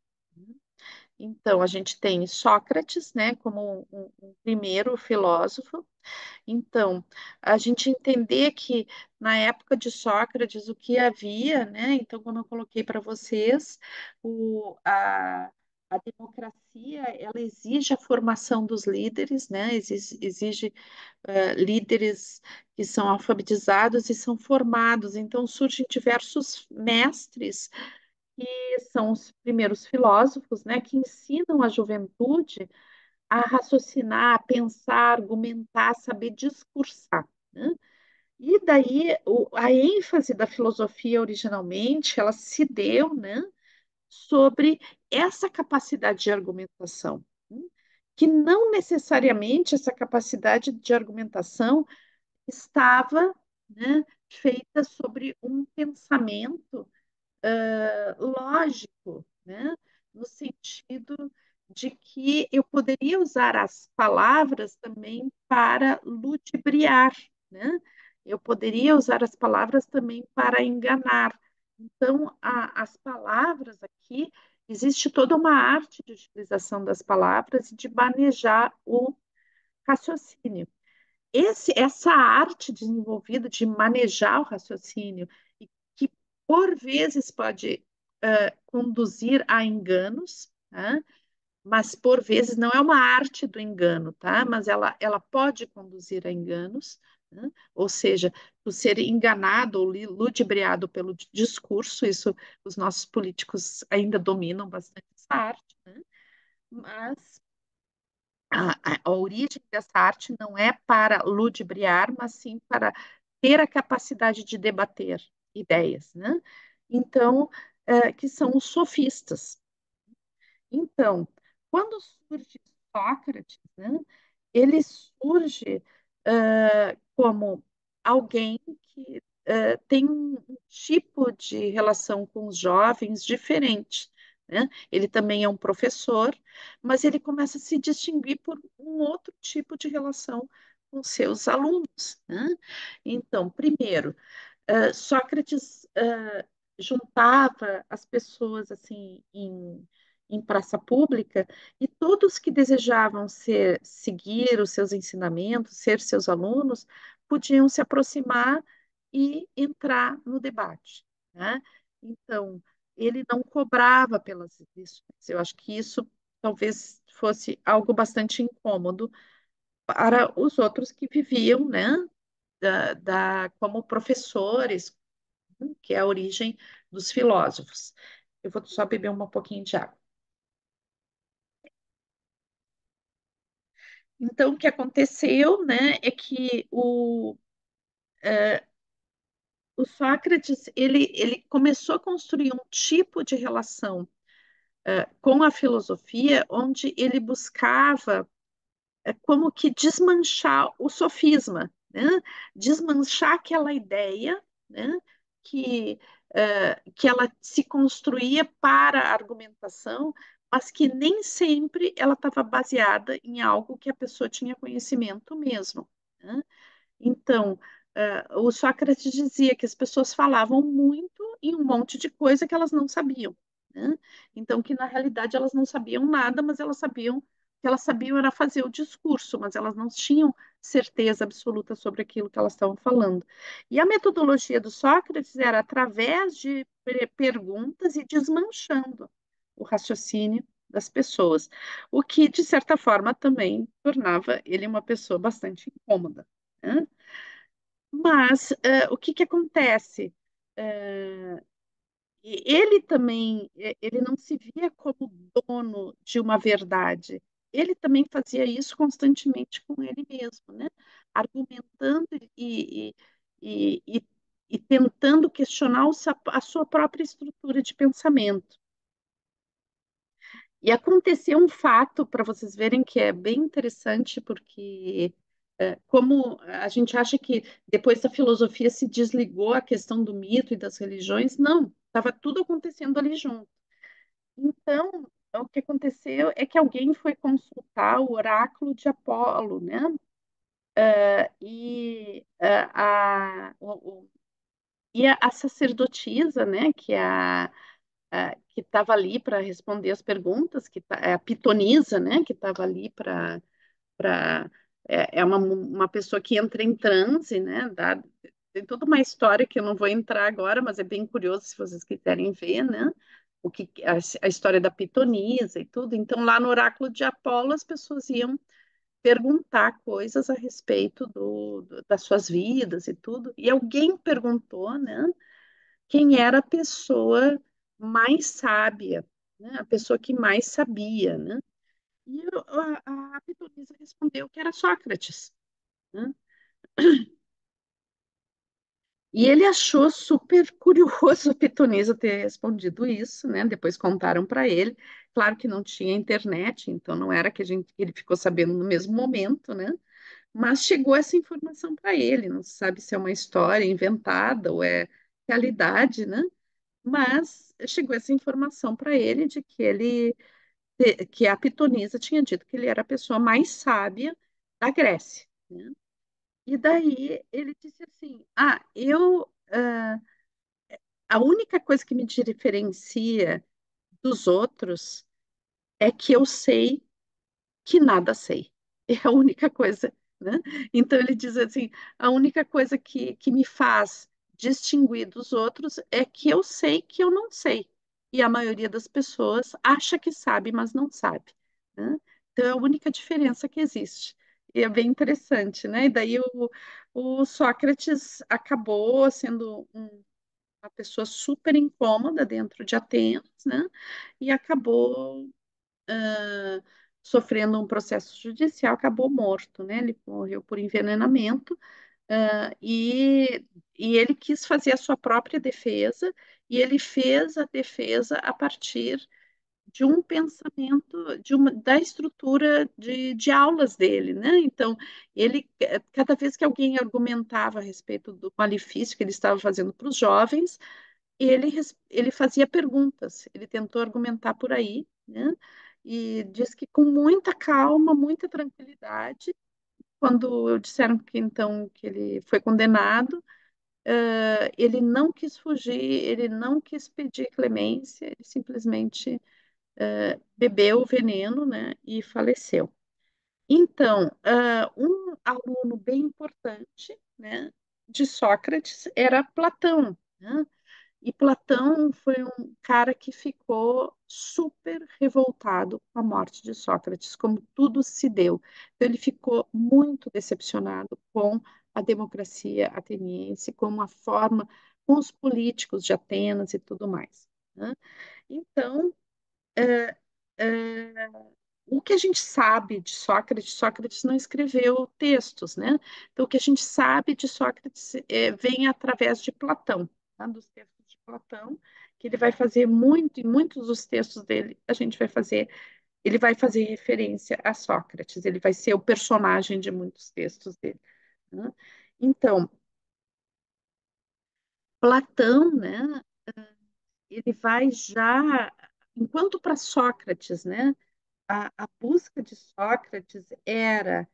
Então a gente tem Sócrates, né? Como um primeiro filósofo. Então, a gente entender que na época de Sócrates o que havia, né? Então, como eu coloquei para vocês, a democracia ela exige a formação dos líderes, né? Exige líderes que são alfabetizados e são formados. Então, surgem diversos mestres que são os primeiros filósofos, né? Que ensinam a juventude a raciocinar, a pensar, argumentar, saber discursar, né? E daí a ênfase da filosofia originalmente ela se deu, né, sobre essa capacidade de argumentação, né? Que não necessariamente essa capacidade de argumentação estava, né, feita sobre um pensamento lógico, né? No sentido de que eu poderia usar as palavras também para ludibriar, né? Eu poderia usar as palavras também para enganar. Então, as palavras aqui, existe toda uma arte de utilização das palavras e de manejar o raciocínio. Essa arte desenvolvida de manejar o raciocínio, e que por vezes pode conduzir a enganos, tá? Mas por vezes não é uma arte do engano, tá? Mas ela pode conduzir a enganos, né? Ou seja, o ser enganado ou ludibriado pelo discurso, isso os nossos políticos ainda dominam bastante essa arte, né? Mas a origem dessa arte não é para ludibriar, mas sim para ter a capacidade de debater ideias, né? Então, que são os sofistas. Então, quando surge Sócrates, né, ele surge como alguém que tem um tipo de relação com os jovens diferente, né? Ele também é um professor, mas ele começa a se distinguir por um outro tipo de relação com seus alunos, né? Então, primeiro, Sócrates juntava as pessoas assim em praça pública e todos que desejavam seguir os seus ensinamentos, ser seus alunos, podiam se aproximar e entrar no debate, né? Então, ele não cobrava pelas lições. Eu acho que isso talvez fosse algo bastante incômodo para os outros que viviam, né, como professores, que é a origem dos filósofos. Eu vou só beber um pouquinho de água. Então, o que aconteceu, né, é que o Sócrates ele começou a construir um tipo de relação com a filosofia onde ele buscava como que desmanchar o sofisma, né? Desmanchar aquela ideia, né? que, que ela se construía para a argumentação, mas que nem sempre ela estava baseada em algo que a pessoa tinha conhecimento mesmo, né? Então, o Sócrates dizia que as pessoas falavam muito em um monte de coisa que elas não sabiam, né? Então, que na realidade elas não sabiam nada, mas elas sabiam que elas sabiam era fazer o discurso, mas elas não tinham certeza absoluta sobre aquilo que elas estavam falando. E a metodologia do Sócrates era através de perguntas e desmanchando o raciocínio das pessoas, o que, de certa forma, também tornava ele uma pessoa bastante incômoda, né? Mas o que que acontece? Eh, ele também, ele não se via como dono de uma verdade. Ele também fazia isso constantemente com ele mesmo, né? Argumentando e tentando questionar a sua própria estrutura de pensamento. E aconteceu um fato, para vocês verem que é bem interessante, porque como a gente acha que depois da filosofia se desligou a questão do mito e das religiões, não, estava tudo acontecendo ali junto. Então, o que aconteceu é que alguém foi consultar o oráculo de Apolo, né? E a sacerdotisa, né, que estava ali para responder as perguntas, é a pitonisa, né, que estava ali para é uma pessoa que entra em transe, né? Tem toda uma história que eu não vou entrar agora, mas é bem curioso se vocês quiserem ver, né? A história da pitonisa e tudo. Então, lá no oráculo de Apolo, as pessoas iam perguntar coisas a respeito das suas vidas e tudo. E alguém perguntou, né? Quem era a pessoa mais sábia, né? A pessoa que mais sabia, né? E a pitonisa respondeu que era Sócrates, né? E ele achou super curioso a pitonisa ter respondido isso, né? Depois contaram para ele. Claro que não tinha internet, então não era que ele ficou sabendo no mesmo momento, né? Mas chegou essa informação para ele. Não se sabe se é uma história inventada ou é realidade, né? Mas chegou essa informação para ele de que a pitonisa tinha dito que ele era a pessoa mais sábia da Grécia, né? E daí ele disse assim: a única coisa que me diferencia dos outros é que eu sei que nada sei. É a única coisa, né? Então ele diz assim: a única coisa que me faz distinguir dos outros é que eu sei que eu não sei. E a maioria das pessoas acha que sabe, mas não sabe, né? Então é a única diferença que existe. E é bem interessante, né? E daí o Sócrates acabou sendo uma pessoa super incômoda dentro de Atenas, né? E acabou sofrendo um processo judicial, acabou morto, né? Ele morreu por envenenamento, e ele quis fazer a sua própria defesa, e ele fez a defesa a partir de um pensamento, da estrutura de aulas dele, né? Então, cada vez que alguém argumentava a respeito do malefício que ele estava fazendo para os jovens, ele fazia perguntas, ele tentou argumentar por aí, né? E diz que com muita calma, muita tranquilidade, quando disseram que então que ele foi condenado, ele não quis fugir, ele não quis pedir clemência, ele simplesmente bebeu o veneno, né, e faleceu. Então, um aluno bem importante, né, de Sócrates era Platão, né? E Platão foi um cara que ficou super revoltado com a morte de Sócrates, como tudo se deu. Então, ele ficou muito decepcionado com a democracia ateniense, com a forma, com os políticos de Atenas e tudo mais, né? Então, é, é, o que a gente sabe de Sócrates, Sócrates não escreveu textos, né? Então, o que a gente sabe de Sócrates vem através de Platão, tá? Dos textos de Platão, que ele vai fazer muito, e muitos dos textos dele, a gente vai fazer, ele vai fazer referência a Sócrates, ele vai ser o personagem de muitos textos dele, né? Então, Platão, né? Ele vai já, enquanto para Sócrates, né? A busca de Sócrates era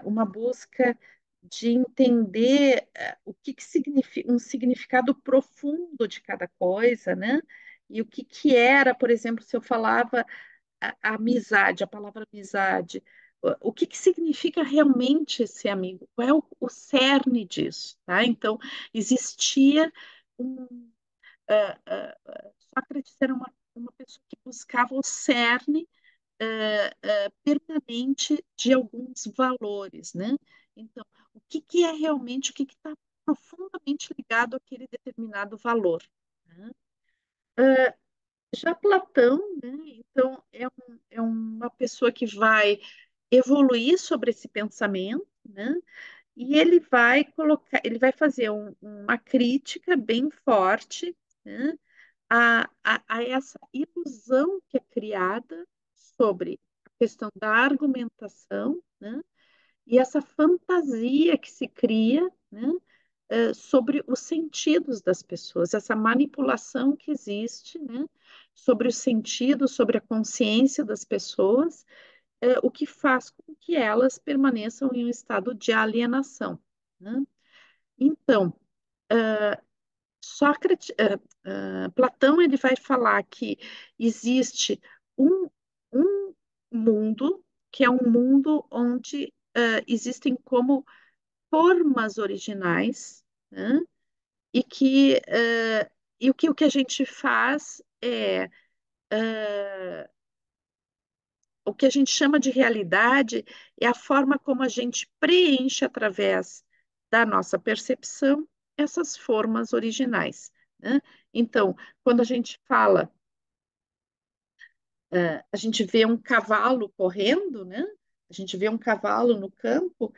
uma busca de entender o que, que significa um significado profundo de cada coisa, né? E o que, que era, por exemplo, se eu falava a amizade, a palavra amizade, o que, que significa realmente ser amigo? Qual é o cerne disso, tá? Então, existia um. Sócrates era uma pessoa que buscava o cerne permanente de alguns valores, né? Então, o que, que é realmente, o que está profundamente ligado àquele determinado valor, né? Já Platão, né? Então, é uma pessoa que vai evoluir sobre esse pensamento, né? E ele vai colocar, ele vai fazer uma crítica bem forte, né? A essa ilusão que é criada sobre a questão da argumentação, né? E essa fantasia que se cria, né? Sobre os sentidos das pessoas, essa manipulação que existe, né? Sobre os sentidos, sobre a consciência das pessoas, o que faz com que elas permaneçam em um estado de alienação, né? Então, Sócrates, Platão, ele vai falar que existe um, um mundo que é um mundo onde existem como formas originais, né? E que o que a gente faz é o que a gente chama de realidade é a forma como a gente preenche através da nossa percepção essas formas originais, né? Então, quando a gente fala, a gente vê um cavalo correndo, né? A gente vê um cavalo no campo,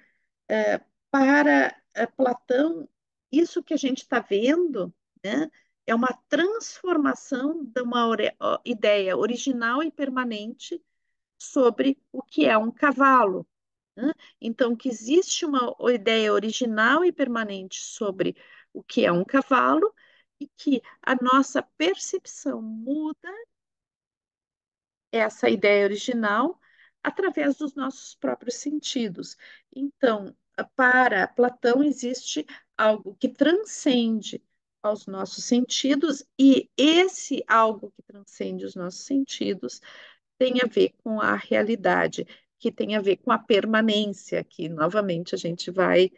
para Platão, isso que a gente está vendo, né, é uma transformação de uma ideia original e permanente sobre o que é um cavalo, né? Então, que existe uma ideia original e permanente sobre o que é um cavalo e que a nossa percepção muda essa ideia original através dos nossos próprios sentidos. Então, para Platão, existe algo que transcende aos nossos sentidos, e esse algo que transcende os nossos sentidos tem a ver com a realidade, que tem a ver com a permanência, que novamente a gente vai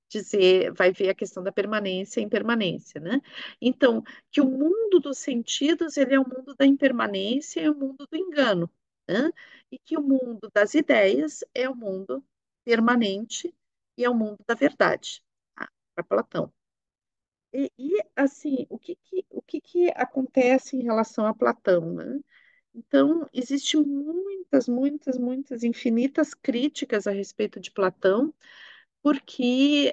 dizer, vai ver a questão da permanência e impermanência, né? Então, que o mundo dos sentidos, ele é o mundo da impermanência e o mundo do engano, né? E que o mundo das ideias é o mundo permanente e é o mundo da verdade, tá? Para Platão. Assim, o que que acontece em relação a Platão, né? Então, existem muitas, muitas, muitas, infinitas críticas a respeito de Platão, porque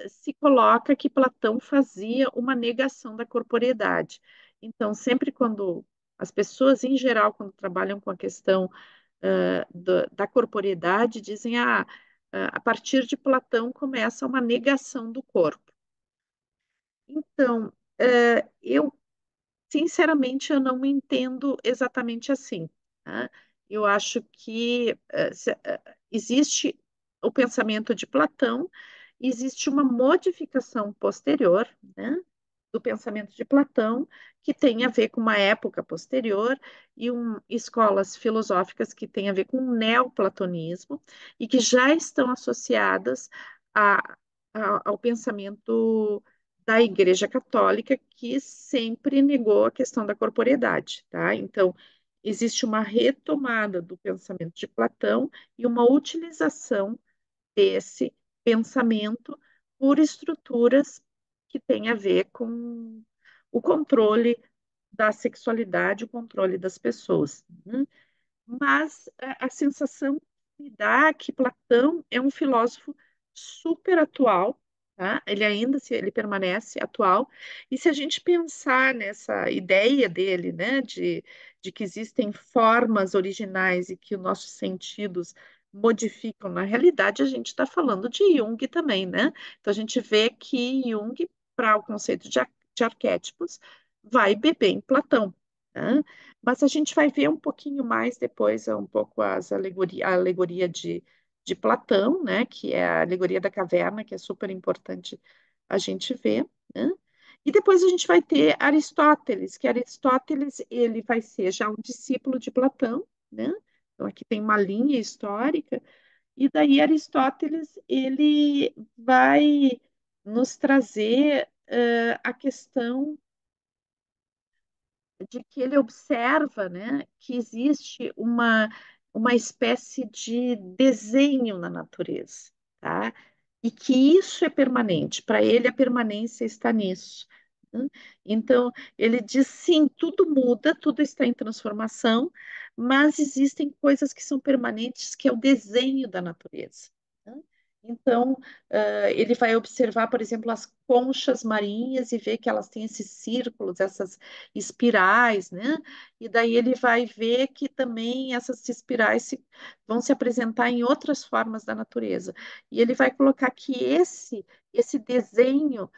se coloca que Platão fazia uma negação da corporeidade. Então, sempre quando as pessoas, em geral, quando trabalham com a questão da corporeidade, dizem, a partir de Platão começa uma negação do corpo. Então, eu, sinceramente, eu não entendo exatamente assim, tá? Eu acho que existe o pensamento de Platão, existe uma modificação posterior, né, do pensamento de Platão, que tem a ver com uma época posterior, e escolas filosóficas que têm a ver com o neoplatonismo, e que já estão associadas a, ao pensamento da Igreja Católica, que sempre negou a questão da corporeidade, tá? Então, existe uma retomada do pensamento de Platão e uma utilização desse pensamento por estruturas que têm a ver com o controle da sexualidade, o controle das pessoas, né? Mas a sensação que me dá é que Platão é um filósofo super atual, tá? Ele permanece atual. E se a gente pensar nessa ideia dele, né, de que existem formas originais e que os nossos sentidos modificam, na realidade a gente está falando de Jung também, né? Então a gente vê que Jung, para o conceito de arquétipos, vai beber em Platão, né? Mas a gente vai ver um pouquinho mais depois, um pouco a alegoria de Platão, né, que é a alegoria da caverna, que é super importante a gente ver, né? E depois a gente vai ter Aristóteles, que Aristóteles ele vai ser já um discípulo de Platão, né? Então aqui tem uma linha histórica, e daí Aristóteles ele vai nos trazer a questão de que ele observa, né, que existe uma espécie de desenho na natureza, tá? E que isso é permanente. Para ele, a permanência está nisso, né? Então, ele diz: sim, tudo muda, tudo está em transformação, mas existem coisas que são permanentes, que é o desenho da natureza, né? Então, ele vai observar, por exemplo, as conchas marinhas e ver que elas têm esses círculos, essas espirais, né? E daí ele vai ver que também essas espirais vão se apresentar em outras formas da natureza. E ele vai colocar que esse desenho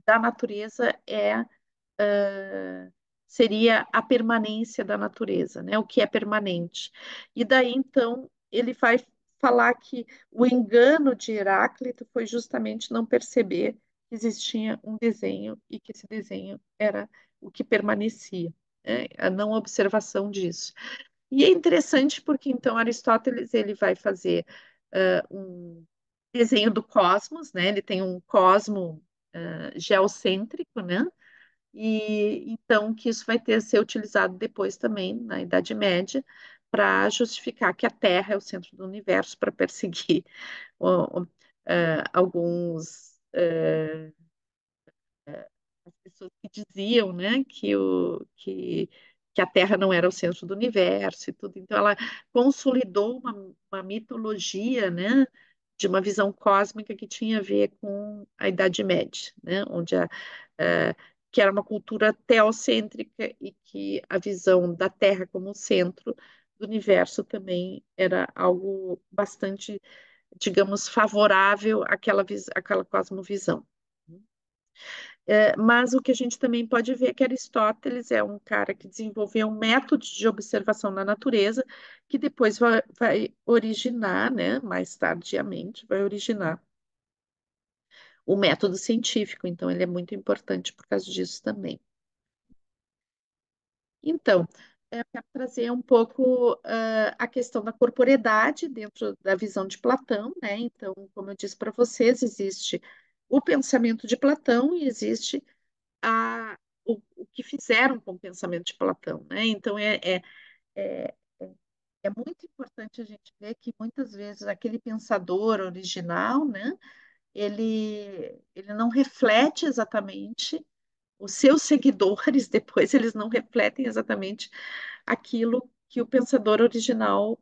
da natureza seria a permanência da natureza, né? O que é permanente. E daí, então, ele vai falar que o engano de Heráclito foi justamente não perceber que existia um desenho e que esse desenho era o que permanecia, né? A não observação disso. E é interessante porque, então, Aristóteles ele vai fazer um desenho do cosmos, né? Ele tem um cosmo geocêntrico, né? E então que isso vai ter ser utilizado depois também na Idade Média para justificar que a Terra é o centro do universo para perseguir alguns as pessoas que diziam, né, que a Terra não era o centro do universo e tudo. Então ela consolidou uma mitologia, né, de uma visão cósmica que tinha a ver com a Idade Média, né, eh, que era uma cultura teocêntrica e que a visão da Terra como centro do universo também era algo bastante, digamos, favorável àquela cosmovisão. Mas o que a gente também pode ver é que Aristóteles é um cara que desenvolveu um método de observação na natureza que depois vai originar, né, mais tardiamente, vai originar o método científico. Então, ele é muito importante por causa disso também. Então, eu quero trazer um pouco a questão da corporeidade dentro da visão de Platão, né? Então, como eu disse para vocês, existe o pensamento de Platão e existe o que fizeram com o pensamento de Platão, né? Então é, é muito importante a gente ver que muitas vezes aquele pensador original, né? Ele não reflete exatamente os seus seguidores depois eles não refletem exatamente aquilo que o pensador original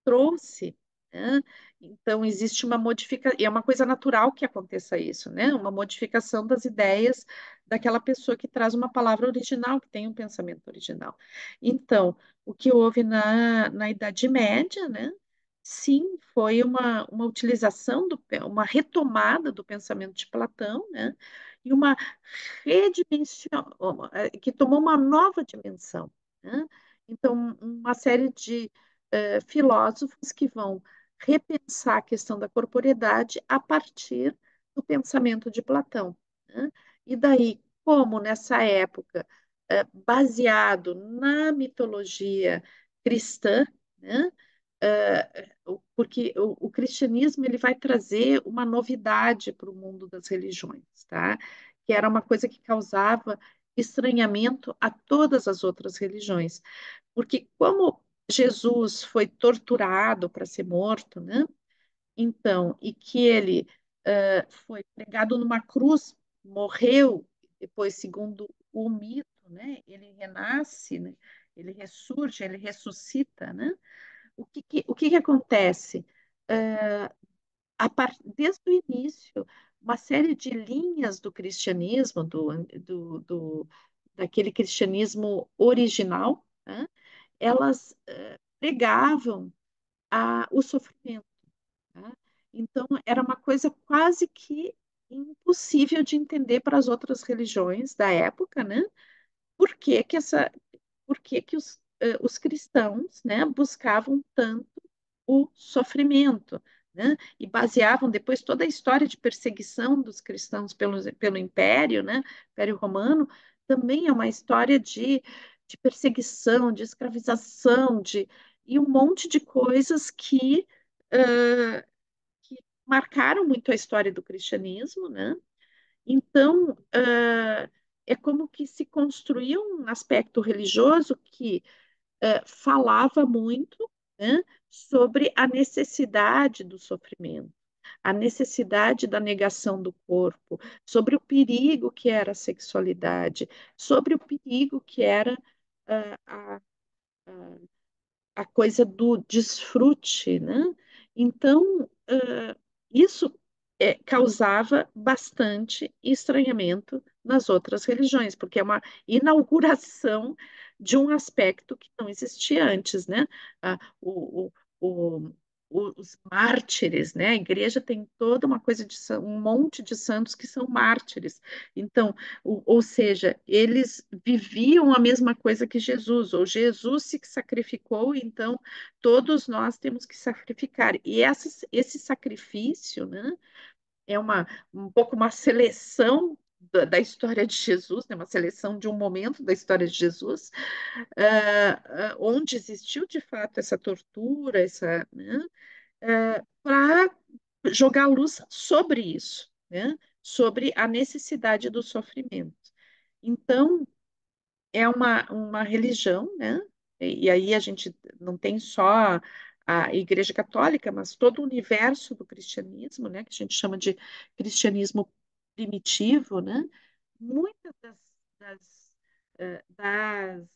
trouxe, né? Então, existe uma modificação, e é uma coisa natural que aconteça isso, né? Uma modificação das ideias daquela pessoa que traz uma palavra original, que tem um pensamento original. Então, o que houve na Idade Média, né? Sim, foi uma utilização, uma retomada do pensamento de Platão, né? E uma redimension, que tomou uma nova dimensão, né? Então, uma série de filósofos que vão repensar a questão da corporeidade a partir do pensamento de Platão, né? E daí, como nessa época, baseado na mitologia cristã, né? Porque o cristianismo ele vai trazer uma novidade para o mundo das religiões, tá? Que era uma coisa que causava estranhamento a todas as outras religiões, porque como Jesus foi torturado para ser morto, né? Então, e que ele foi pregado numa cruz, morreu, depois, segundo o mito, né? Ele renasce, né? Ele ressurge, ele ressuscita, né? O que que acontece? Desde o início, uma série de linhas do cristianismo, daquele cristianismo original, né? Elas pregavam o sofrimento. Tá? Então, era uma coisa quase que impossível de entender para as outras religiões da época, né? Por que que os cristãos, né, buscavam tanto o sofrimento, né? E baseavam depois toda a história de perseguição dos cristãos pelo Império, né? Império Romano, também é uma história de perseguição, de escravização, e um monte de coisas que marcaram muito a história do cristianismo, né? Então, é como que se construiu um aspecto religioso que falava muito, né, sobre a necessidade do sofrimento, a necessidade da negação do corpo, sobre o perigo que era a sexualidade, sobre o perigo que era a, a coisa do desfrute, né? Então, isso causava bastante estranhamento nas outras religiões, porque é uma inauguração de um aspecto que não existia antes, né? Ah, o, os mártires, né? A igreja tem toda uma coisa um monte de santos que são mártires. Então, ou seja, eles viviam a mesma coisa que Jesus, ou Jesus se sacrificou, então todos nós temos que sacrificar. E esse sacrifício, né, é um pouco uma seleção da história de Jesus, né, uma seleção de um momento da história de Jesus, onde existiu de fato essa tortura, né, para jogar luz sobre isso, né, sobre a necessidade do sofrimento. Então, é uma religião, né? E aí a gente não tem só a Igreja Católica, mas todo o universo do cristianismo, né? Que a gente chama de cristianismo primitivo, né? Muitas das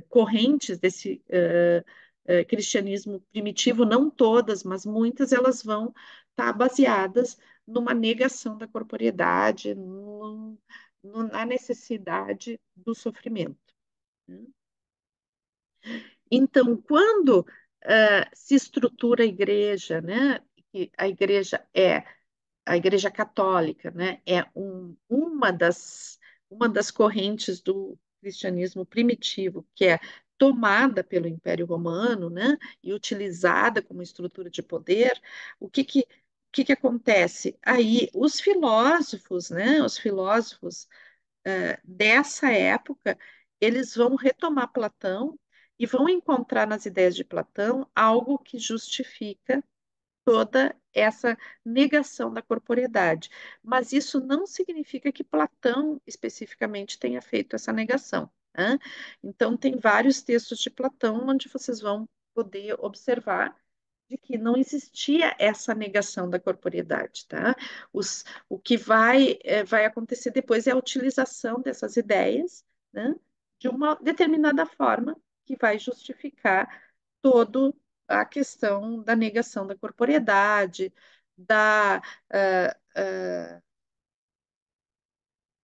correntes desse cristianismo primitivo, não todas, mas muitas, elas vão estar baseadas numa negação da corporeidade, na necessidade do sofrimento, né? Então, quando se estrutura a igreja, né, que a igreja católica, né, é uma das correntes do cristianismo primitivo, que é tomada pelo Império Romano, né, e utilizada como estrutura de poder, o que que acontece? Aí os filósofos dessa época, eles vão retomar Platão e vão encontrar nas ideias de Platão algo que justifica toda essa negação da corporeidade. Mas isso não significa que Platão especificamente tenha feito essa negação, né? Então, tem vários textos de Platão onde vocês vão poder observar de que não existia essa negação da corporeidade, tá? O que vai acontecer depois é a utilização dessas ideias, né, de uma determinada forma que vai justificar todo a questão da negação da corporeidade, da, ah,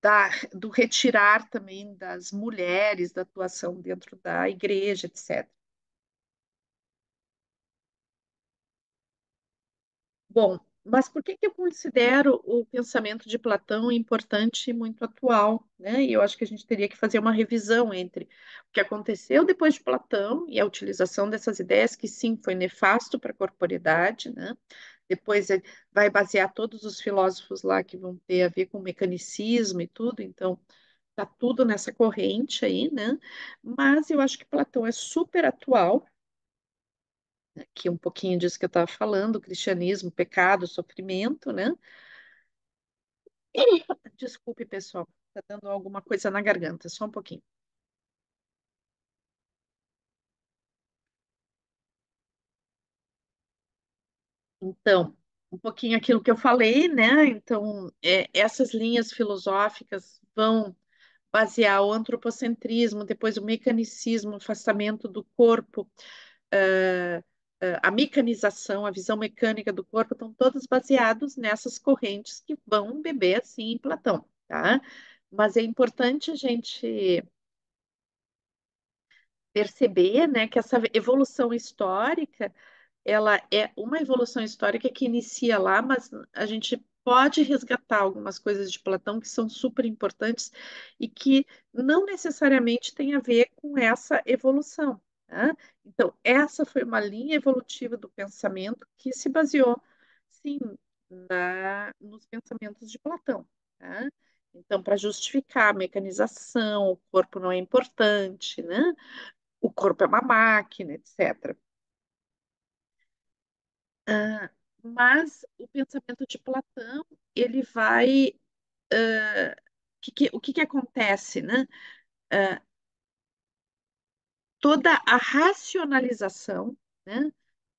ah, do retirar também das mulheres da atuação dentro da igreja, etc. Bom, Mas por que que eu considero o pensamento de Platão importante e muito atual, né? E eu acho que a gente teria que fazer uma revisão entre o que aconteceu depois de Platão e a utilização dessas ideias, que sim, foi nefasto para a corporeidade, né? Depois vai basear todos os filósofos lá que vão ter a ver com mecanicismo e tudo, então tá tudo nessa corrente aí, né? Mas eu acho que Platão é super atual, que é um pouquinho disso que eu estava falando, cristianismo, pecado, sofrimento, né? Desculpe, pessoal, tá dando alguma coisa na garganta, só um pouquinho. Então, um pouquinho aquilo que eu falei, né? Então, essas linhas filosóficas vão basear o antropocentrismo, depois o mecanicismo, o afastamento do corpo, a mecanização, a visão mecânica do corpo, estão todos baseados nessas correntes que vão beber assim em Platão, tá? Mas é importante a gente perceber, né, que essa evolução histórica ela é uma evolução histórica que inicia lá, mas a gente pode resgatar algumas coisas de Platão que são super importantes e que não necessariamente tem a ver com essa evolução, tá? Então, essa foi uma linha evolutiva do pensamento que se baseou, sim, nos pensamentos de Platão, tá? Então, para justificar a mecanização, o corpo não é importante, né? O corpo é uma máquina, etc. Ah, mas o pensamento de Platão, ele vai. O que que acontece, né? Ah, toda a racionalização, né?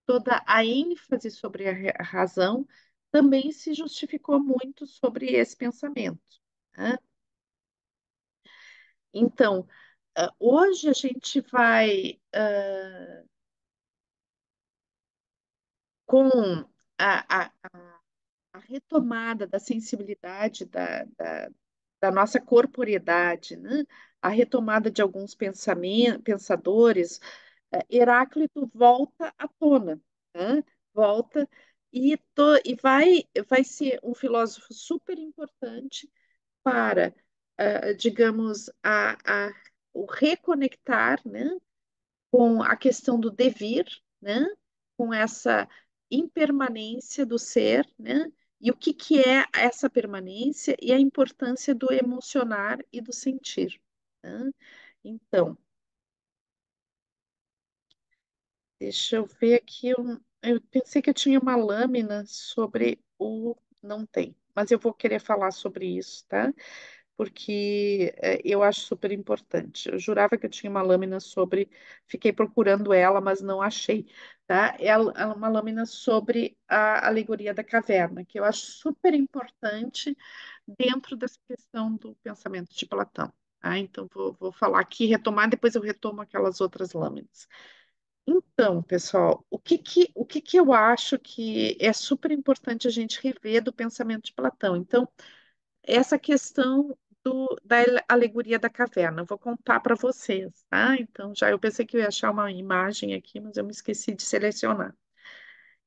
Toda a ênfase sobre a razão também se justificou muito sobre esse pensamento, né? Então, hoje a gente vai, com a retomada da sensibilidade da nossa corporeidade, né? A retomada de alguns pensadores, Heráclito volta à tona, né? Volta e vai ser um filósofo super importante para, digamos, o reconectar, né? Com a questão do devir, né? Com essa impermanência do ser, né? E o que que é essa permanência e a importância do emocionar e do sentir, né? Então, deixa eu ver aqui. Eu pensei que eu tinha uma lâmina sobre o. Não tem, mas eu vou querer falar sobre isso, tá? Porque eu acho super importante. Eu jurava que eu tinha uma lâmina sobre, fiquei procurando ela, mas não achei, tá? É uma lâmina sobre a alegoria da caverna, que eu acho super importante dentro dessa questão do pensamento de Platão. Tá? Então, vou falar aqui, retomar, depois eu retomo aquelas outras lâminas. Então, pessoal, o que que eu acho que é super importante a gente rever do pensamento de Platão? Então, essa questão da alegoria da caverna. Eu vou contar para vocês, tá? Então, já eu pensei que eu ia achar uma imagem aqui, mas eu me esqueci de selecionar.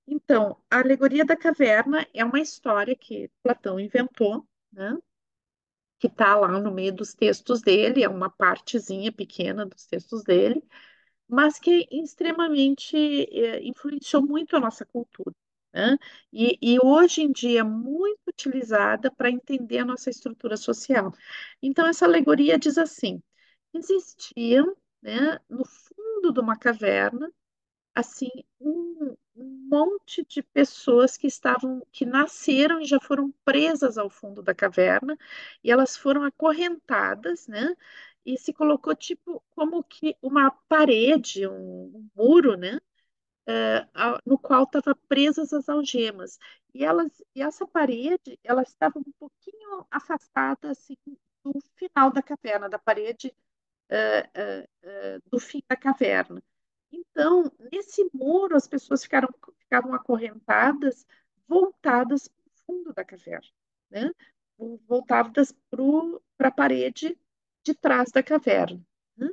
Então, a alegoria da caverna é uma história que Platão inventou, né? Que está lá no meio dos textos dele, é uma partezinha pequena dos textos dele, mas que extremamente influenciou muito a nossa cultura, né? E hoje em dia é muito utilizada para entender a nossa estrutura social. Então, essa alegoria diz assim: existiam, né, no fundo de uma caverna, assim, um monte de pessoas que nasceram e já foram presas ao fundo da caverna, e elas foram acorrentadas, né? E se colocou tipo como que uma parede, um muro, né? No qual estavam presas as algemas. E essa parede, ela estava um pouquinho afastada assim do final da caverna, da parede do fim da caverna. Então, nesse muro, as pessoas ficavam acorrentadas, voltadas para o fundo da caverna, né? Voltadas para a parede de trás da caverna, né?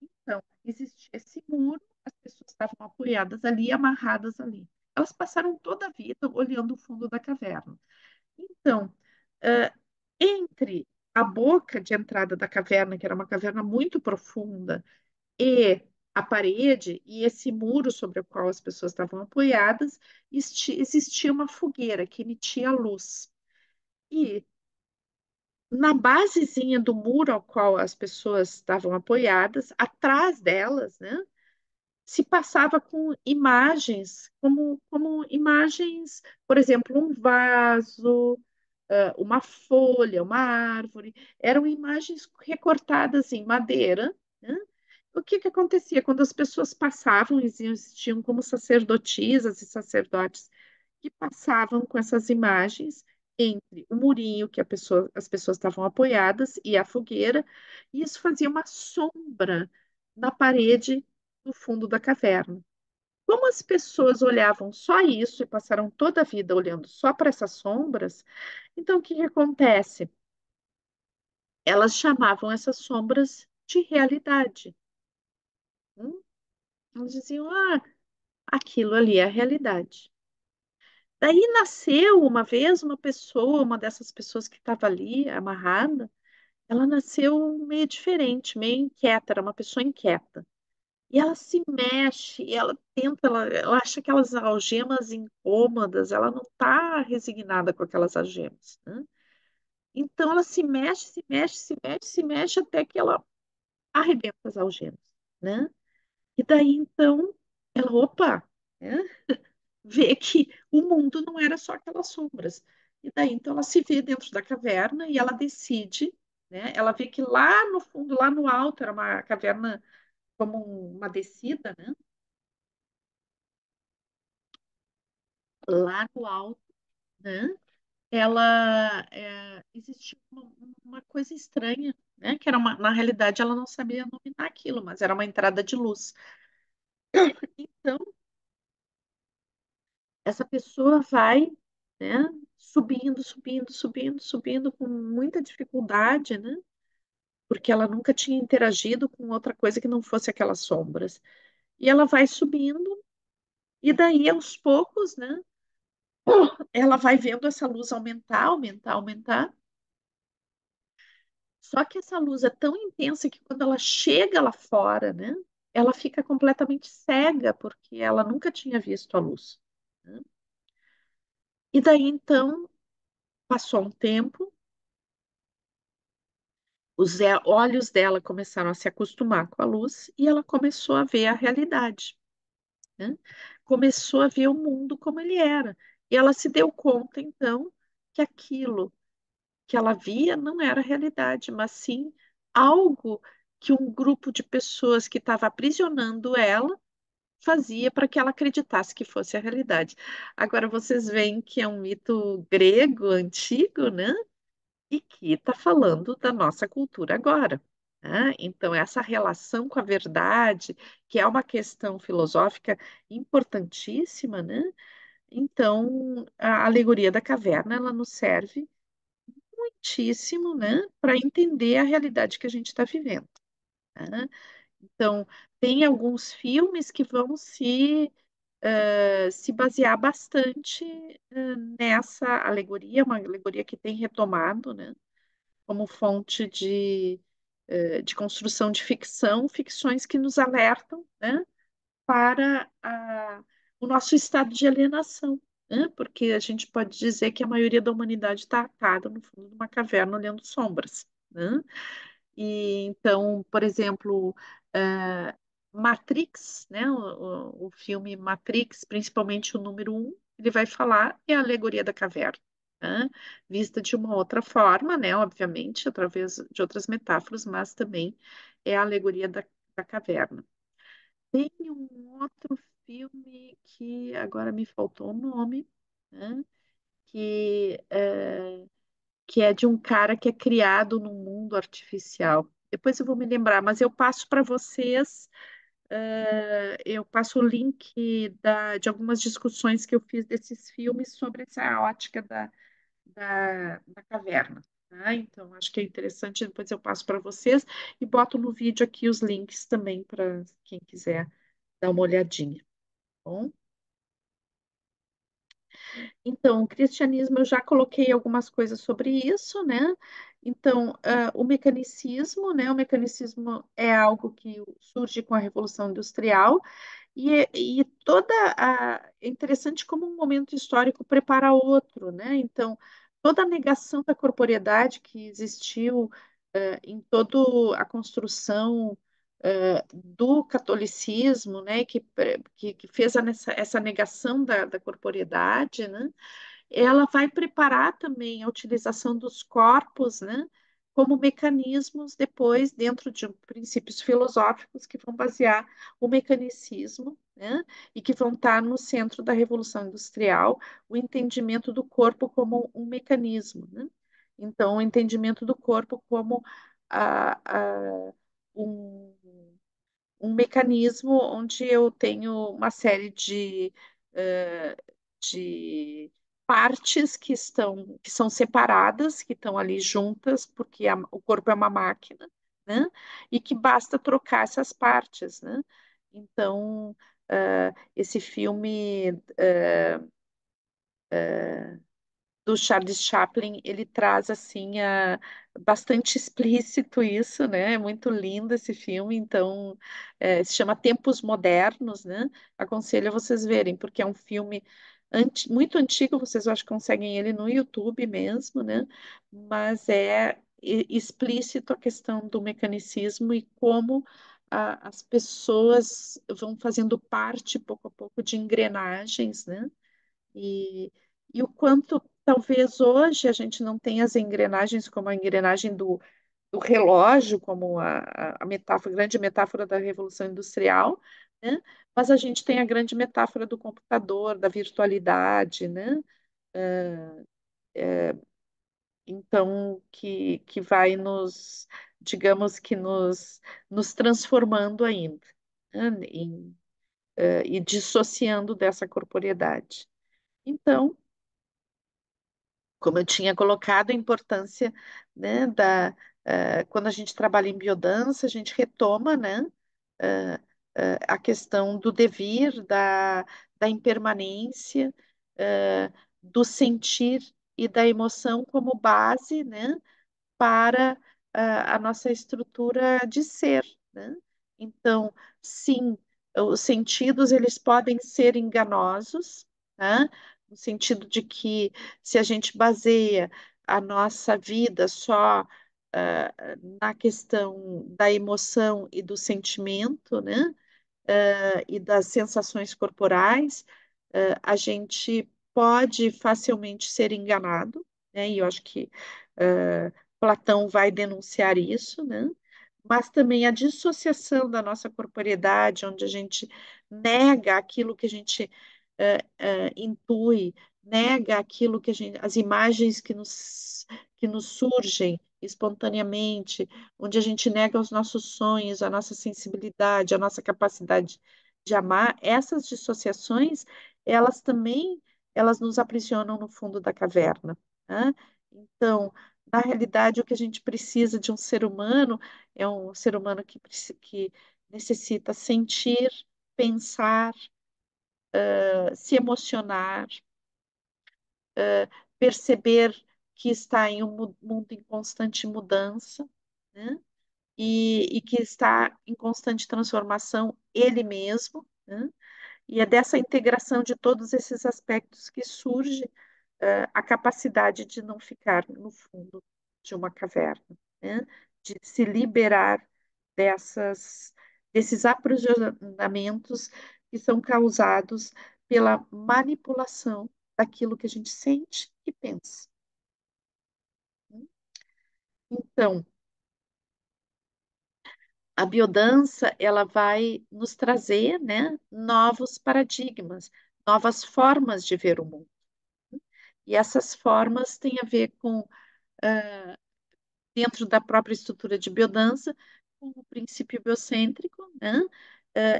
Então, existia esse muro, as pessoas estavam apoiadas ali, amarradas ali. elas passaram toda a vida olhando o fundo da caverna. Então, eh, entre a boca de entrada da caverna, que era uma caverna muito profunda, e a parede e esse muro sobre o qual as pessoas estavam apoiadas, existia uma fogueira que emitia luz. E na basezinha do muro ao qual as pessoas estavam apoiadas, atrás delas, né, se passava com imagens, como imagens, por exemplo, um vaso, uma folha, uma árvore, eram imagens recortadas em madeira, né? O que que acontecia quando as pessoas passavam, existiam como sacerdotisas e sacerdotes que passavam com essas imagens entre o murinho que as pessoas estavam apoiadas e a fogueira, e isso fazia uma sombra na parede no fundo da caverna. Como as pessoas olhavam só isso e passaram toda a vida olhando só para essas sombras, então o que que acontece? Elas chamavam essas sombras de realidade. Hum? Elas diziam, ah, aquilo ali é a realidade. Daí nasceu uma vez uma pessoa, uma dessas pessoas que estava ali amarrada, ela nasceu meio diferente, meio inquieta, era uma pessoa inquieta. E ela se mexe, e ela tenta, ela acha aquelas algemas incômodas, ela não está resignada com aquelas algemas, né? Então ela se mexe, se mexe, se mexe, se mexe até que ela arrebenta as algemas, né? E daí então ela, opa, né? Vê que o mundo não era só aquelas sombras. E daí então ela se vê dentro da caverna e ela decide, né? Ela vê que lá no fundo, lá no alto, era uma caverna como uma descida, né? Lá no alto, né? Ela existia uma coisa estranha, né? Que era na realidade ela não sabia nominar aquilo, mas era uma entrada de luz. Então, essa pessoa vai, né? Subindo, subindo, subindo, subindo com muita dificuldade, né? Porque ela nunca tinha interagido com outra coisa que não fosse aquelas sombras. E ela vai subindo, e daí aos poucos, né? Ela vai vendo essa luz aumentar, aumentar, aumentar. Só que essa luz é tão intensa que quando ela chega lá fora, né, ela fica completamente cega, porque ela nunca tinha visto a luz, né? E daí então passou um tempo, olhos dela começaram a se acostumar com a luz e ela começou a ver a realidade, né? Começou a ver o mundo como ele era. E ela se deu conta então que aquilo que ela via não era realidade, mas sim algo que um grupo de pessoas que estava aprisionando ela fazia para que ela acreditasse que fosse a realidade. Agora vocês veem que é um mito grego antigo, né? E que está falando da nossa cultura agora, né? Então, essa relação com a verdade, que é uma questão filosófica importantíssima, né? Então, a alegoria da caverna, ela nos serve muitíssimo, né, para entender a realidade que a gente está vivendo, né? Então, tem alguns filmes que vão se basear bastante nessa alegoria, uma alegoria que tem retomado, né, como fonte de construção de ficção, ficções que nos alertam, né, para o nosso estado de alienação, né? Porque a gente pode dizer que a maioria da humanidade está atada no fundo de uma caverna olhando sombras, né? E então, por exemplo, Matrix, né? O filme Matrix, principalmente o número um, ele vai falar é a alegoria da caverna, né? Vista de uma outra forma, né? Obviamente, através de outras metáforas, mas também é a alegoria da caverna. Tem um outro filme que agora me faltou o nome, né? Que, é, que é de um cara que é criado num mundo artificial. Depois eu vou me lembrar, mas eu passo para vocês, eu passo o link de algumas discussões que eu fiz desses filmes sobre essa ótica da caverna. Tá? Então, acho que é interessante, depois eu passo para vocês e boto no vídeo aqui os links também para quem quiser dar uma olhadinha. Tá bom? Então, o cristianismo, eu já coloquei algumas coisas sobre isso, né? Então, o mecanicismo, né? O mecanicismo é algo que surge com a Revolução Industrial e toda é interessante como um momento histórico prepara outro, né? Então, toda a negação da corporeidade que existiu em toda a construção do catolicismo, né? Que fez essa negação da corporeidade, né? Ela vai preparar também a utilização dos corpos, né, como mecanismos depois dentro de princípios filosóficos que vão basear o mecanicismo, né, e que vão estar no centro da Revolução Industrial, o entendimento do corpo como um mecanismo, né? Então, o entendimento do corpo como a, a, um, um mecanismo onde eu tenho uma série eh, de partes que são separadas, que estão ali juntas, porque o corpo é uma máquina, né? E que basta trocar essas partes, né? Então, esse filme do Charles Chaplin, ele traz assim bastante explícito isso, né? É muito lindo esse filme, então se chama Tempos Modernos, né? Aconselho a vocês verem, porque é um filme muito antigo, vocês acho que conseguem ele no YouTube mesmo, né? Mas é explícito a questão do mecanicismo e como as pessoas vão fazendo parte, pouco a pouco, de engrenagens, né? E, e o quanto talvez hoje a gente não tenha as engrenagens como a engrenagem do relógio, como a metáfora, grande metáfora da Revolução Industrial, né? Mas a gente tem a grande metáfora do computador, da virtualidade, né? Então, que vai digamos que nos transformando ainda, né? E dissociando dessa corporeidade. Então, como eu tinha colocado, a importância, né, quando a gente trabalha em biodança, a gente retoma, né, eh, a questão do devir, da impermanência, do sentir e da emoção como base, né, para a nossa estrutura de ser, né? Então, sim, os sentidos eles podem ser enganosos, né? No sentido de que se a gente baseia a nossa vida só na questão da emoção e do sentimento, né? E das sensações corporais, a gente pode facilmente ser enganado, né? E eu acho que Platão vai denunciar isso, né? Mas também a dissociação da nossa corporeidade, onde a gente nega aquilo que a gente intui, nega aquilo que as imagens que nos surgem espontaneamente, onde a gente nega os nossos sonhos, a nossa sensibilidade, a nossa capacidade de amar, essas dissociações, elas também, elas nos aprisionam no fundo da caverna, né? Então, na realidade, o que a gente precisa de um ser humano é um ser humano que necessita sentir, pensar, se emocionar, perceber que está em um mundo em constante mudança, né? E que está em constante transformação ele mesmo, né? E é dessa integração de todos esses aspectos que surge a capacidade de não ficar no fundo de uma caverna, né? De se liberar dessas, desses aprisionamentos que são causados pela manipulação daquilo que a gente sente e pensa. Então, a biodança ela vai nos trazer, né, novos paradigmas, novas formas de ver o mundo. E essas formas têm a ver com dentro da própria estrutura de biodança, com o princípio biocêntrico, né?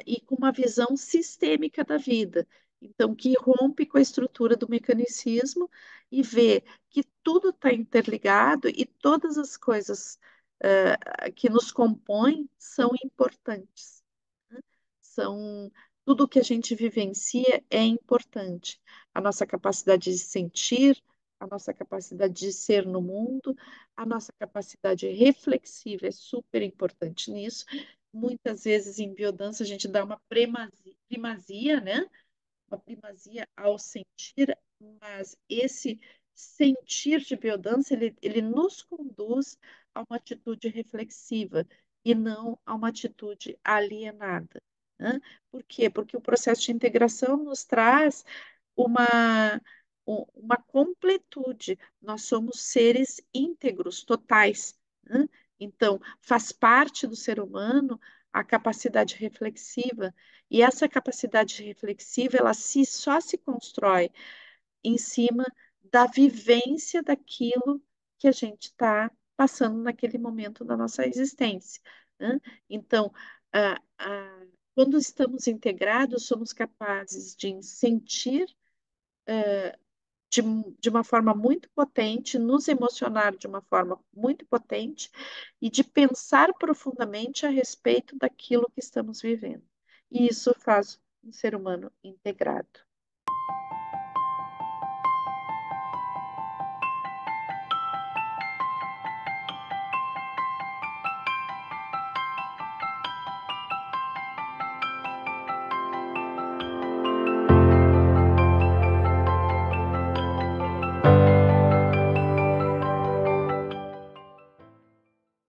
E com uma visão sistêmica da vida. Então, que rompe com a estrutura do mecanicismo e vê que tudo está interligado e todas as coisas que nos compõem são importantes, né? São tudo que a gente vivencia é importante. A nossa capacidade de sentir, a nossa capacidade de ser no mundo, a nossa capacidade reflexiva é super importante nisso. Muitas vezes em biodança a gente dá uma primazia, né? Uma primazia ao sentir, mas esse sentir de biodança, ele nos conduz a uma atitude reflexiva e não a uma atitude alienada, né? Por quê? Porque o processo de integração nos traz uma, uma completude. Nós somos seres íntegros, totais, né? Então, faz parte do ser humano a capacidade reflexiva, e essa capacidade reflexiva, só se constrói em cima da vivência daquilo que a gente está passando naquele momento da nossa existência, né? Então, quando estamos integrados, somos capazes de sentir de, de uma forma muito potente, nos emocionar de uma forma muito potente e de pensar profundamente a respeito daquilo que estamos vivendo. E isso faz um ser humano integrado.